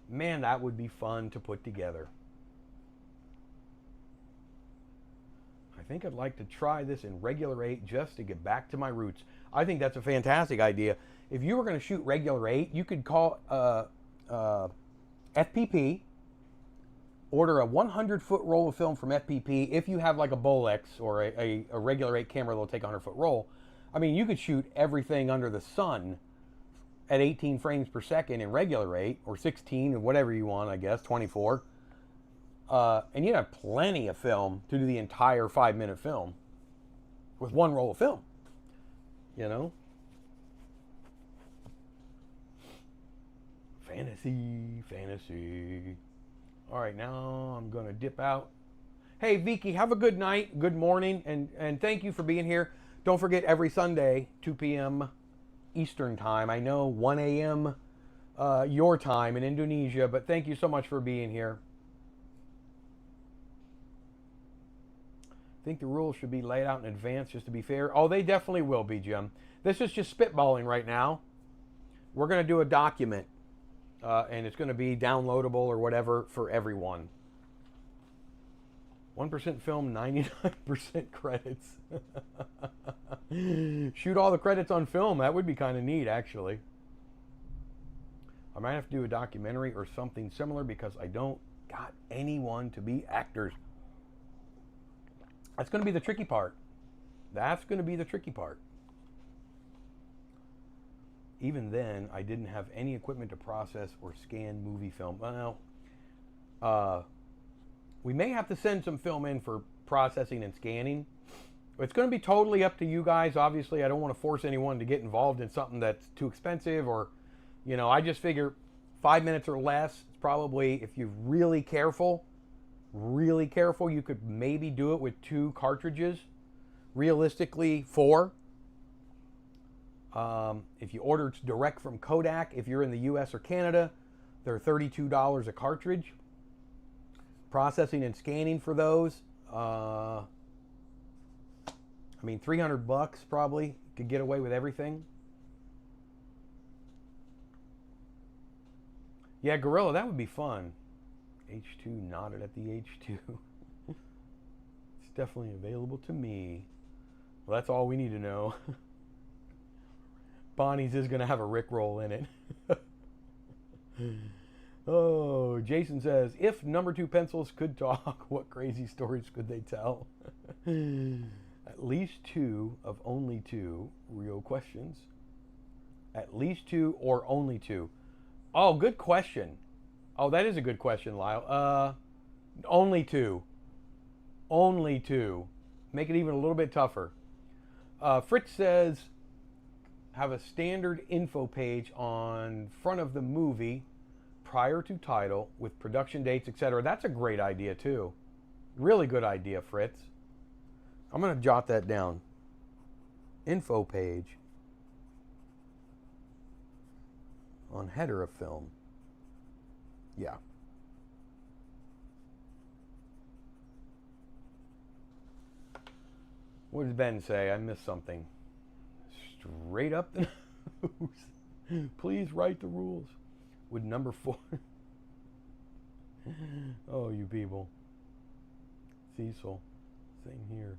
Man, that would be fun to put together. I think I'd like to try this in regular 8 just to get back to my roots. I think that's a fantastic idea. If you were going to shoot regular 8, you could call FPP, order a 100-foot roll of film from FPP. If you have like a Bolex or a regular 8 camera that'll take a 100-foot roll, I mean, you could shoot everything under the sun at 18 frames per second in regular 8, or 16, or whatever you want, I guess, 24. And you'd have plenty of film to do the entire 5-minute film with one roll of film, Fantasy. All right, now I'm going to dip out. Hey, Vicky, have a good night, good morning, and thank you for being here. Don't forget, every Sunday, 2 p.m. Eastern Time. I know 1 a.m. Your time in Indonesia, but thank you so much for being here. I think the rules should be laid out in advance just to be fair. Oh, they definitely will be, Jim. This is just spitballing right now. We're going to do a document, and it's going to be downloadable or whatever for everyone. 1% film, 99% credits. Shoot all the credits on film. That would be kind of neat, actually. I might have to do a documentary or something similar because I don't got anyone to be actors. That's going to be the tricky part. That's going to be the tricky part. Even then, I didn't have any equipment to process or scan movie film. Well, we may have to send some film in for processing and scanning. It's going to be totally up to you guys. Obviously, I don't want to force anyone to get involved in something that's too expensive, or, I just figure 5 minutes or less. It's probably, if you're really careful, you could maybe do it with 2 cartridges. Realistically, 4. If you order direct from Kodak, if you're in the US or Canada, they're $32 a cartridge. Processing and scanning for those, $300 probably could get away with everything. Yeah, Gorilla, that would be fun. H2 nodded at the H2. It's definitely available to me. Well, that's all we need to know. Bonnie's is going to have a Rickroll in it. Oh, Jason says, if number 2 pencils could talk, what crazy stories could they tell? At least 2 of only 2 real questions. At least 2 or only 2? Oh, good question. Oh, that is a good question, Lyle. Only 2. Only 2. Make it even a little bit tougher. Fritz says, have a standard info page on front of the movie prior to title with production dates, etc. That's a great idea too. Really good idea, Fritz. I'm going to jot that down. Info page on header of film. Yeah. What does Ben say? I missed something. Straight up the nose. Please write the rules. With number 4. Oh, you people. Cecil. Same here.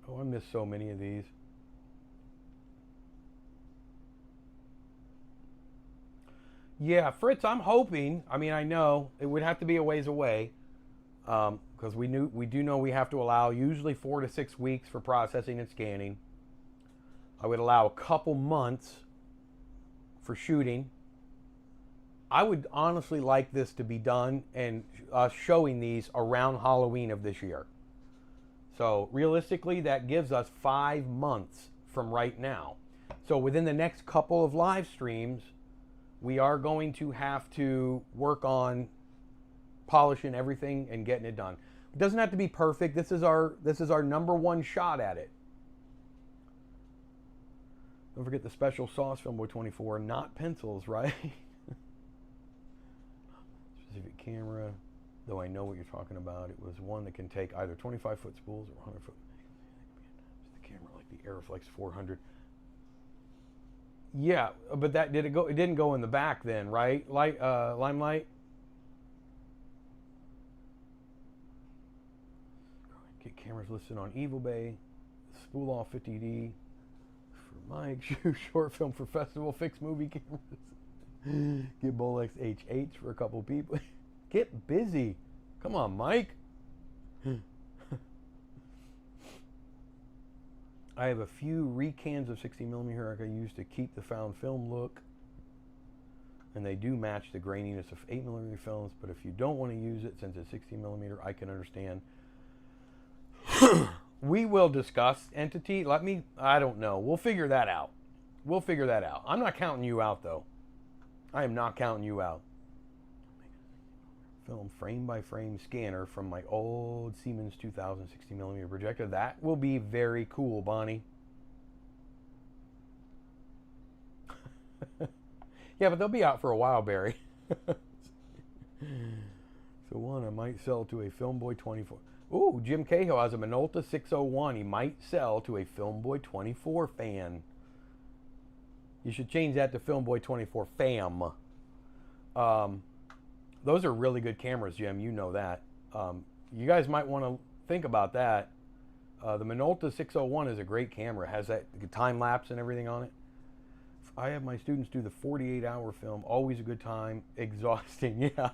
Oh, I missed so many of these. Yeah, Fritz, I'm hoping. I know it would have to be a ways away, because we do know we have to allow usually 4 to 6 weeks for processing and scanning. I would allow a couple months for shooting. I would honestly like this to be done and showing these around Halloween of this year. So realistically, that gives us 5 months from right now. So within the next couple of live streams, we are going to have to work on polishing everything and getting it done. It doesn't have to be perfect. This is our number one shot at it. Don't forget the special sauce, Filmboy24, not pencils, right? Specific camera, though I know what you're talking about. It was one that can take either 25-foot spools or 100-foot. The camera like the Aeroflex 400. Yeah, but that did it go? It didn't go in the back then, right? Limelight. Get cameras listed on Evil Bay. Spool off 50D for Mike. Shoot short film for festival. Fix movie cameras. Get Bolex H8s for a couple people. Get busy. Come on, Mike. I have a few recans of 60mm I use to keep the found film look, and they do match the graininess of 8mm films, but if you don't want to use it since it's 60mm, I can understand. We will discuss entity. I don't know. We'll figure that out. I'm not counting you out, though. I am not counting you out. Film frame by frame scanner from my old Siemens 2000 60mm projector. That will be very cool, Bonnie. Yeah, but they'll be out for a while, Barry. So one I might sell to a Filmboy24. Ooh, Jim Cahill has a Minolta 601. He might sell to a Filmboy24 fan. You should change that to Filmboy24 fam. Those are really good cameras, Jim. You know that. You guys might want to think about that. The Minolta 601 is a great camera. It has that time lapse and everything on it. I have my students do the 48-hour film. Always a good time. Exhausting. Yeah.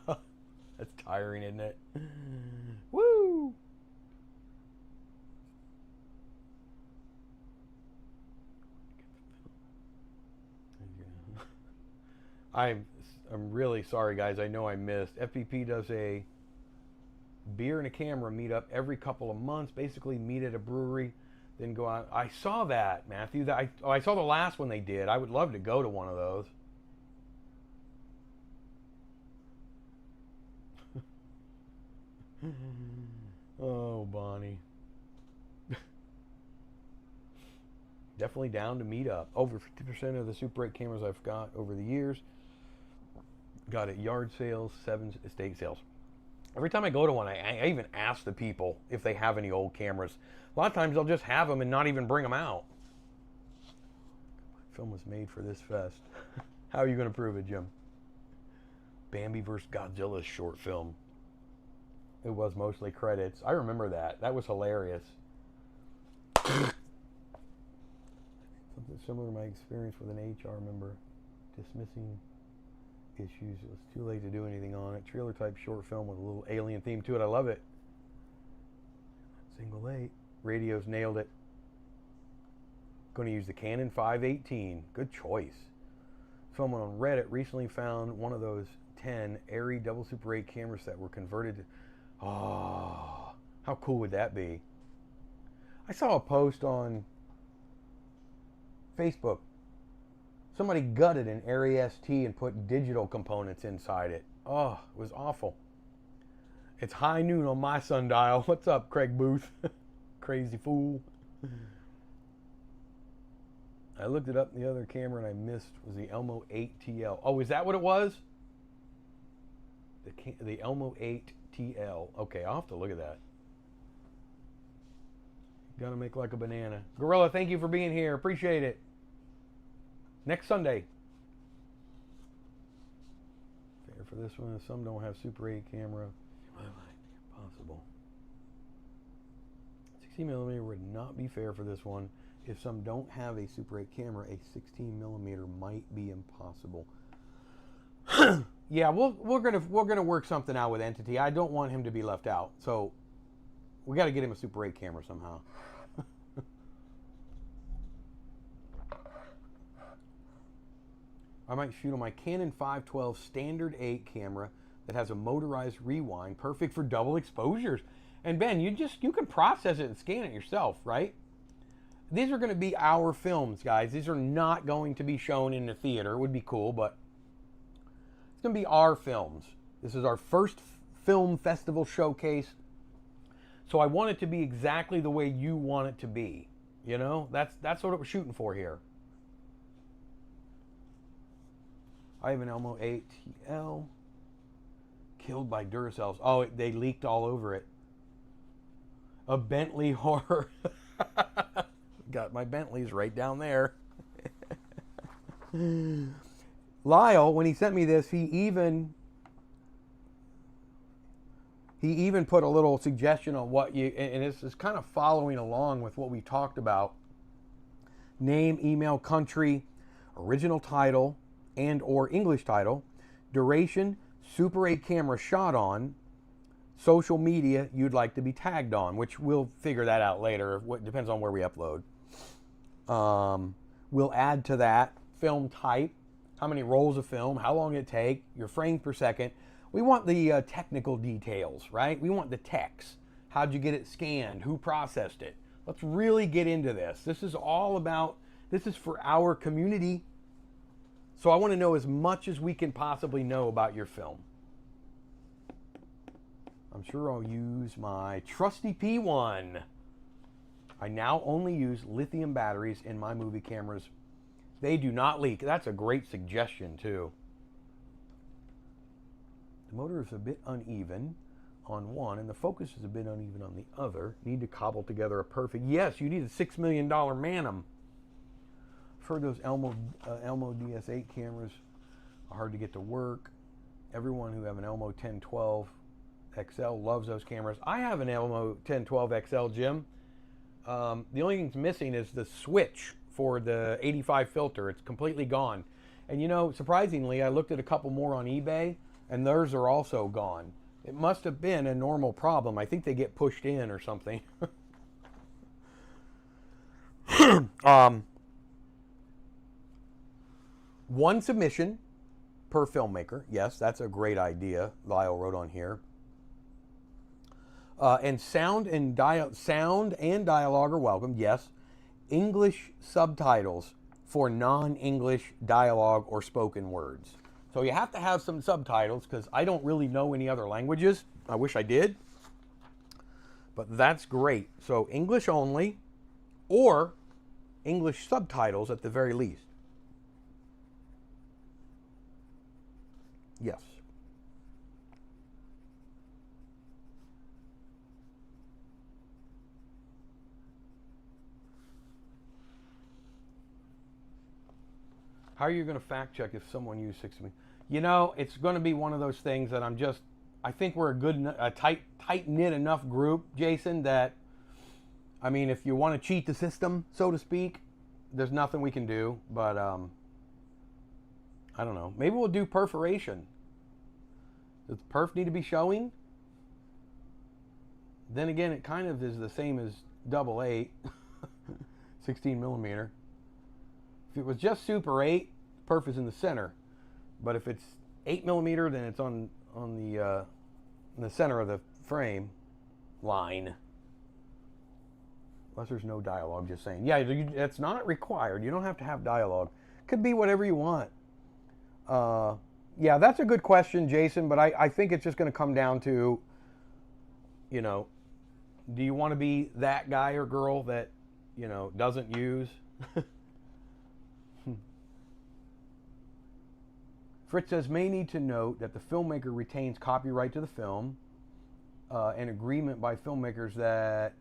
That's tiring, isn't it? Woo! I'm really sorry, guys. I know I missed. FPP does a beer and a camera meetup every couple of months. Basically, meet at a brewery, then go out. I saw that, Matthew. I saw the last one they did. I would love to go to one of those. Oh, Bonnie. Definitely down to meet up. Over 50% of the Super 8 cameras I've got over the years got at yard sales, 7 estate sales. Every time I go to one, I even ask the people if they have any old cameras. A lot of times they'll just have them and not even bring them out. Film was made for this fest. How are you going to prove it, Jim? Bambi vs. Godzilla's short film. It was mostly credits. I remember that. That was hilarious. Something similar to my experience with an HR member dismissing issues. It was too late to do anything on it. Trailer type short film with a little alien theme to it. I love it. Single 8. Radios nailed it. Going to use the Canon 518. Good choice. Someone on Reddit recently found one of those 10 Airy double Super 8 cameras that were converted to... Oh, how cool would that be? I saw a post on Facebook. Somebody gutted an Airy ST and put digital components inside it. Oh, it was awful. It's high noon on my sundial. What's up, Craig Booth? Crazy fool. I looked it up. The other camera and I missed was the Elmo 8TL. Oh, is that what it was? The Elmo 8TL. Okay, I'll have to look at that. Gotta make like a banana. Gorilla, thank you for being here. Appreciate it. Next Sunday. Fair for this one. Some don't have Super 8 camera. Possible. 16mm would not be fair for this one. If some don't have a Super 8 camera, a 16mm might be impossible. Yeah, we're gonna work something out with Entity. I don't want him to be left out, so we got to get him a Super 8 camera somehow. I might shoot on my Canon 512 standard 8 camera that has a motorized rewind, perfect for double exposures. And Ben, you can process it and scan it yourself, right? These are going to be our films, guys. These are not going to be shown in the theater. It would be cool, but it's going to be our films. This is our first film festival showcase. So I want it to be exactly the way you want it to be. You know, that's what we're shooting for here. I have an Elmo ATL killed by Duracells. Oh, they leaked all over it. A Bentley horror. Got my Bentleys right down there. Lyle, when he sent me this, he even put a little suggestion on what you, and this is kind of following along with what we talked about. Name, email, country, original title, and or English title, duration, Super 8 camera shot on, social media you'd like to be tagged on, which we'll figure that out later. It depends on where we upload. We'll add to that film type, how many rolls of film, how long it take, your frames per second. We want the technical details, right? We want the text. How'd you get it scanned? Who processed it? Let's really get into this. This is all about, this is for our community. So I want to know as much as we can possibly know about your film. I'm sure I'll use my trusty P1. I now only use lithium batteries in my movie cameras. They do not leak. That's a great suggestion too. The motor is a bit uneven on one and the focus is a bit uneven on the other. Need to cobble together a perfect, yes, you need a $6 million Manum. I've heard those Elmo DS8 cameras are hard to get to work. Everyone who have an Elmo 1012 XL loves those cameras. I have an Elmo 1012 XL, Jim. The only thing that's missing is the switch for the 85 filter. It's completely gone. And you know, surprisingly, I looked at a couple more on eBay and theirs are also gone. It must have been a normal problem. I think they get pushed in or something. One submission per filmmaker. Yes, that's a great idea. Lyle wrote on here. And sound and dialogue are welcome. Yes. English subtitles for non-English dialogue or spoken words. So you have to have some subtitles because I don't really know any other languages. I wish I did. But that's great. So English only or English subtitles at the very least. Yes. How are you going to fact check if someone used 60? You know, it's going to be one of those things that I think we're a tight-knit enough group, Jason, that, I mean, if you want to cheat the system, so to speak, there's nothing we can do. But, I don't know. Maybe we'll do perforation. Does perf need to be showing? Then again, it kind of is the same as 888, 16 millimeter. If it was just Super 8, perf is in the center. But if it's 8 millimeter, then it's on the in the center of the frame line. Unless there's no dialogue, just saying. Yeah, it's not required. You don't have to have dialogue. Could be whatever you want. Yeah, that's a good question, Jason, but I think it's just going to come down to, you know, do you want to be that guy or girl that, you know, doesn't use? Fritz says, may need to note that the filmmaker retains copyright to the film, an agreement by filmmakers that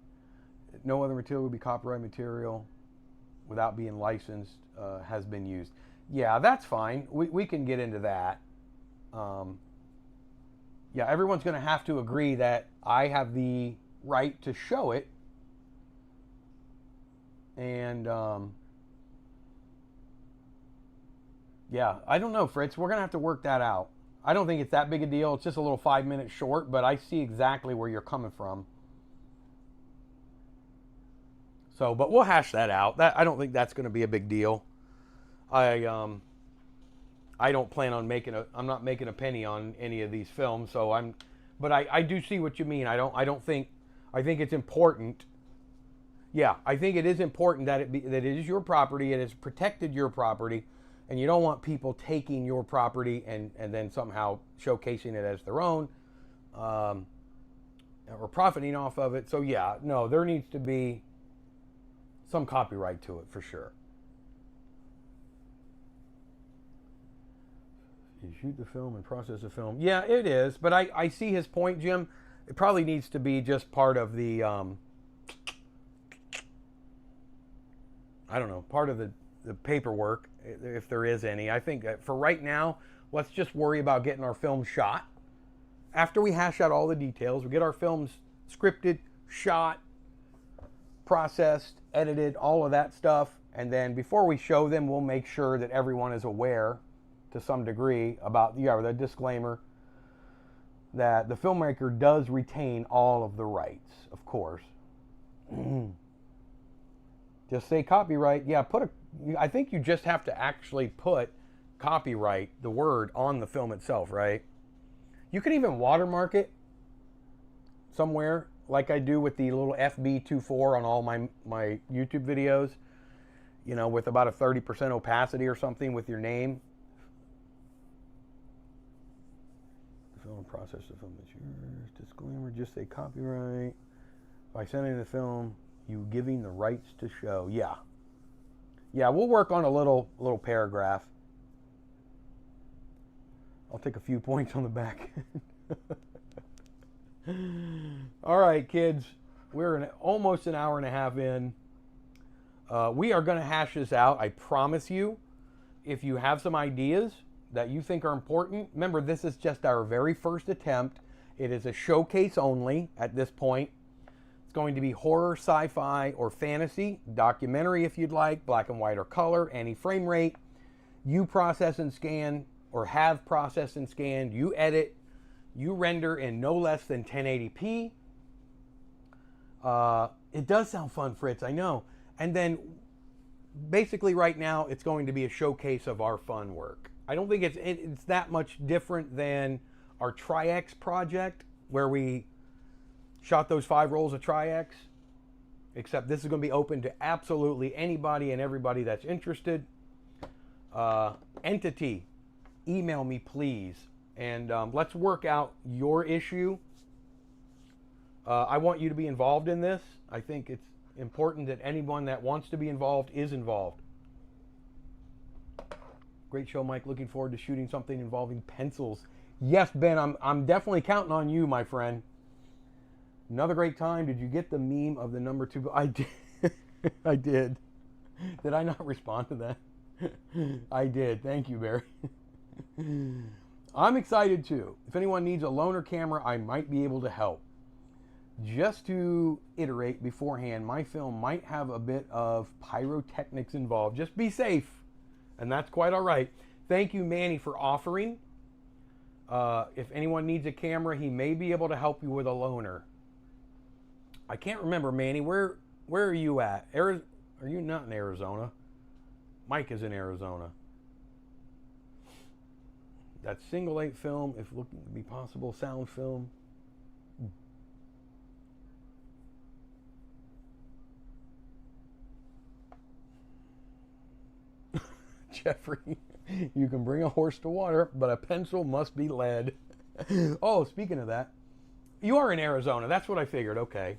no other material will be copyright material without being licensed has been used. Yeah, that's fine. We can get into that. Yeah, everyone's going to have to agree that I have the right to show it. And yeah, I don't know, Fritz. We're going to have to work that out. I don't think it's that big a deal. It's just a little 5-minute short, but I see exactly where you're coming from. So, but we'll hash that out. I don't think that's going to be a big deal. I don't plan on I'm not making a penny on any of these films, so but I do see what you mean. I think it's important. Yeah, I think it is important that it is your property, it has protected your property, and you don't want people taking your property and then somehow showcasing it as their own. or profiting off of it. So yeah, no, there needs to be some copyright to it for sure. You shoot the film and process the film. Yeah, it is. But I see his point, Jim. It probably needs to be just part of the, I don't know, part of the paperwork, if there is any. I think that for right now, let's just worry about getting our film shot. After we hash out all the details, we get our films scripted, shot, processed, edited, all of that stuff. And then before we show them, we'll make sure that everyone is aware to some degree about the disclaimer that the filmmaker does retain all of the rights, of course. Just say copyright. Yeah, I think you just have to actually put copyright, the word, on the film itself, right? You can even watermark it somewhere, like I do with the little FB24 on all my YouTube videos, you know, with about a 30% opacity or something with your name. The film process, the film is yours. Disclaimer, just say copyright. By sending the film, you giving the rights to show. Yeah. Yeah, we'll work on a little paragraph. I'll take a few points on the back. All right, kids. We're almost an hour and a half in. We are going to hash this out. I promise you. If you have some ideas that you think are important, remember, this is just our very first attempt. It is a showcase only at this point. It's going to be horror, sci-fi, or fantasy, documentary if you'd like, black and white or color, any frame rate. You process and scan, or have processed and scanned, you edit, you render in no less than 1080p. It does sound fun, Fritz, I know. And then basically right now it's going to be a showcase of our fun work. I don't think it's that much different than our Tri-X project where we shot those 5 rolls of Tri-X, except this is going to be open to absolutely anybody and everybody that's interested. Entity, email me please, and let's work out your issue. I want you to be involved in this. I think it's important that anyone that wants to be involved is involved. Great show, Mike. Looking forward to shooting something involving pencils. Yes, Ben, I'm definitely counting on you, my friend. Another great time. Did you get the meme of the number 2? I did. I did. Did I not respond to that? I did. Thank you, Barry. I'm excited too. If anyone needs a loaner camera, I might be able to help. Just to iterate beforehand, my film might have a bit of pyrotechnics involved. Just be safe. And that's quite all right. Thank you, Manny, for offering. If anyone needs a camera, he may be able to help you with a loaner. I can't remember, Manny. Where are you at? Are you not in Arizona? Mike is in Arizona. That's single 8 film, if looking to be possible, sound film. Jeffrey, you can bring a horse to water, but a pencil must be lead. Oh, speaking of that, you are in Arizona. That's what I figured. Okay.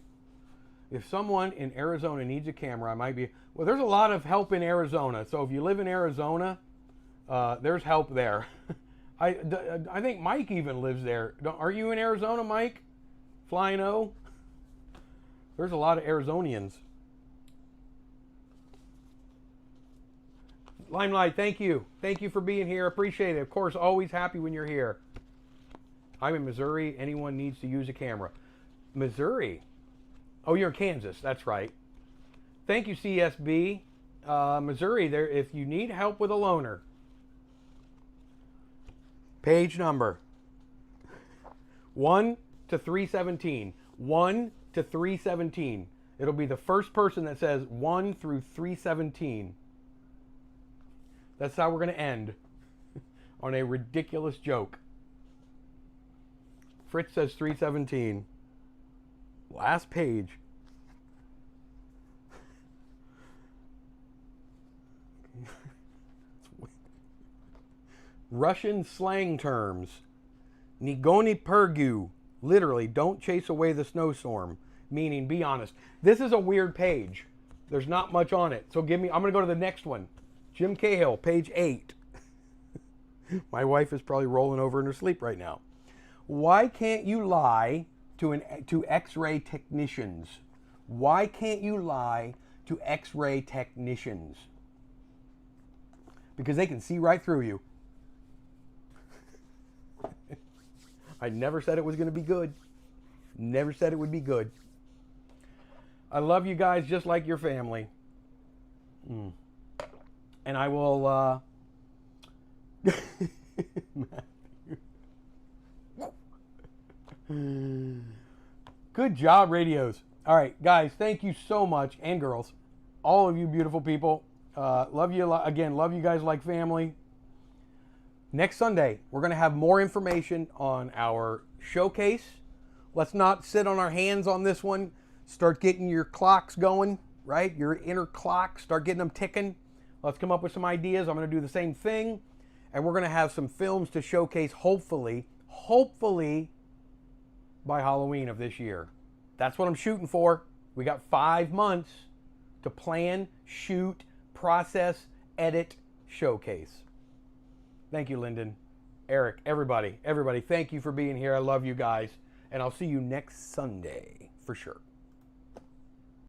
If someone in Arizona needs a camera, I might be... Well, there's a lot of help in Arizona. So if you live in Arizona, there's help there. I think Mike even lives there. Are you in Arizona, Mike? Flying O? There's a lot of Arizonians. Limelight, thank you. Thank you for being here. Appreciate it. Of course, always happy when you're here. I'm in Missouri. Anyone needs to use a camera. Missouri? Oh, you're in Kansas. That's right. Thank you, CSB. Missouri, there. If you need help with a loaner, page number 1 to 317. 1 to 317. It'll be the first person that says 1 through 317. That's how we're going to end on a ridiculous joke. Fritz says 317. Last page. Russian slang terms. Nigoni Pergu. Literally, don't chase away the snowstorm, meaning be honest. This is a weird page. There's not much on it. So I'm going to go to the next one. Jim Cahill, page 8. My wife is probably rolling over in her sleep right now. Why can't you lie to X-ray technicians? Why can't you lie to X-ray technicians? Because they can see right through you. I never said it was going to be good. Never said it would be good. I love you guys just like your family. And I will... Good job, radios. All right, guys, thank you so much, and girls. All of you beautiful people. Love you again. Love you guys like family. Next Sunday, we're going to have more information on our showcase. Let's not sit on our hands on this one. Start getting your clocks going, right? Your inner clock. Start getting them ticking. Let's come up with some ideas. I'm going to do the same thing. And we're going to have some films to showcase, hopefully by Halloween of this year. That's what I'm shooting for. We got 5 months to plan, shoot, process, edit, showcase. Thank you, Lyndon, Eric, everybody, thank you for being here. I love you guys. And I'll see you next Sunday for sure.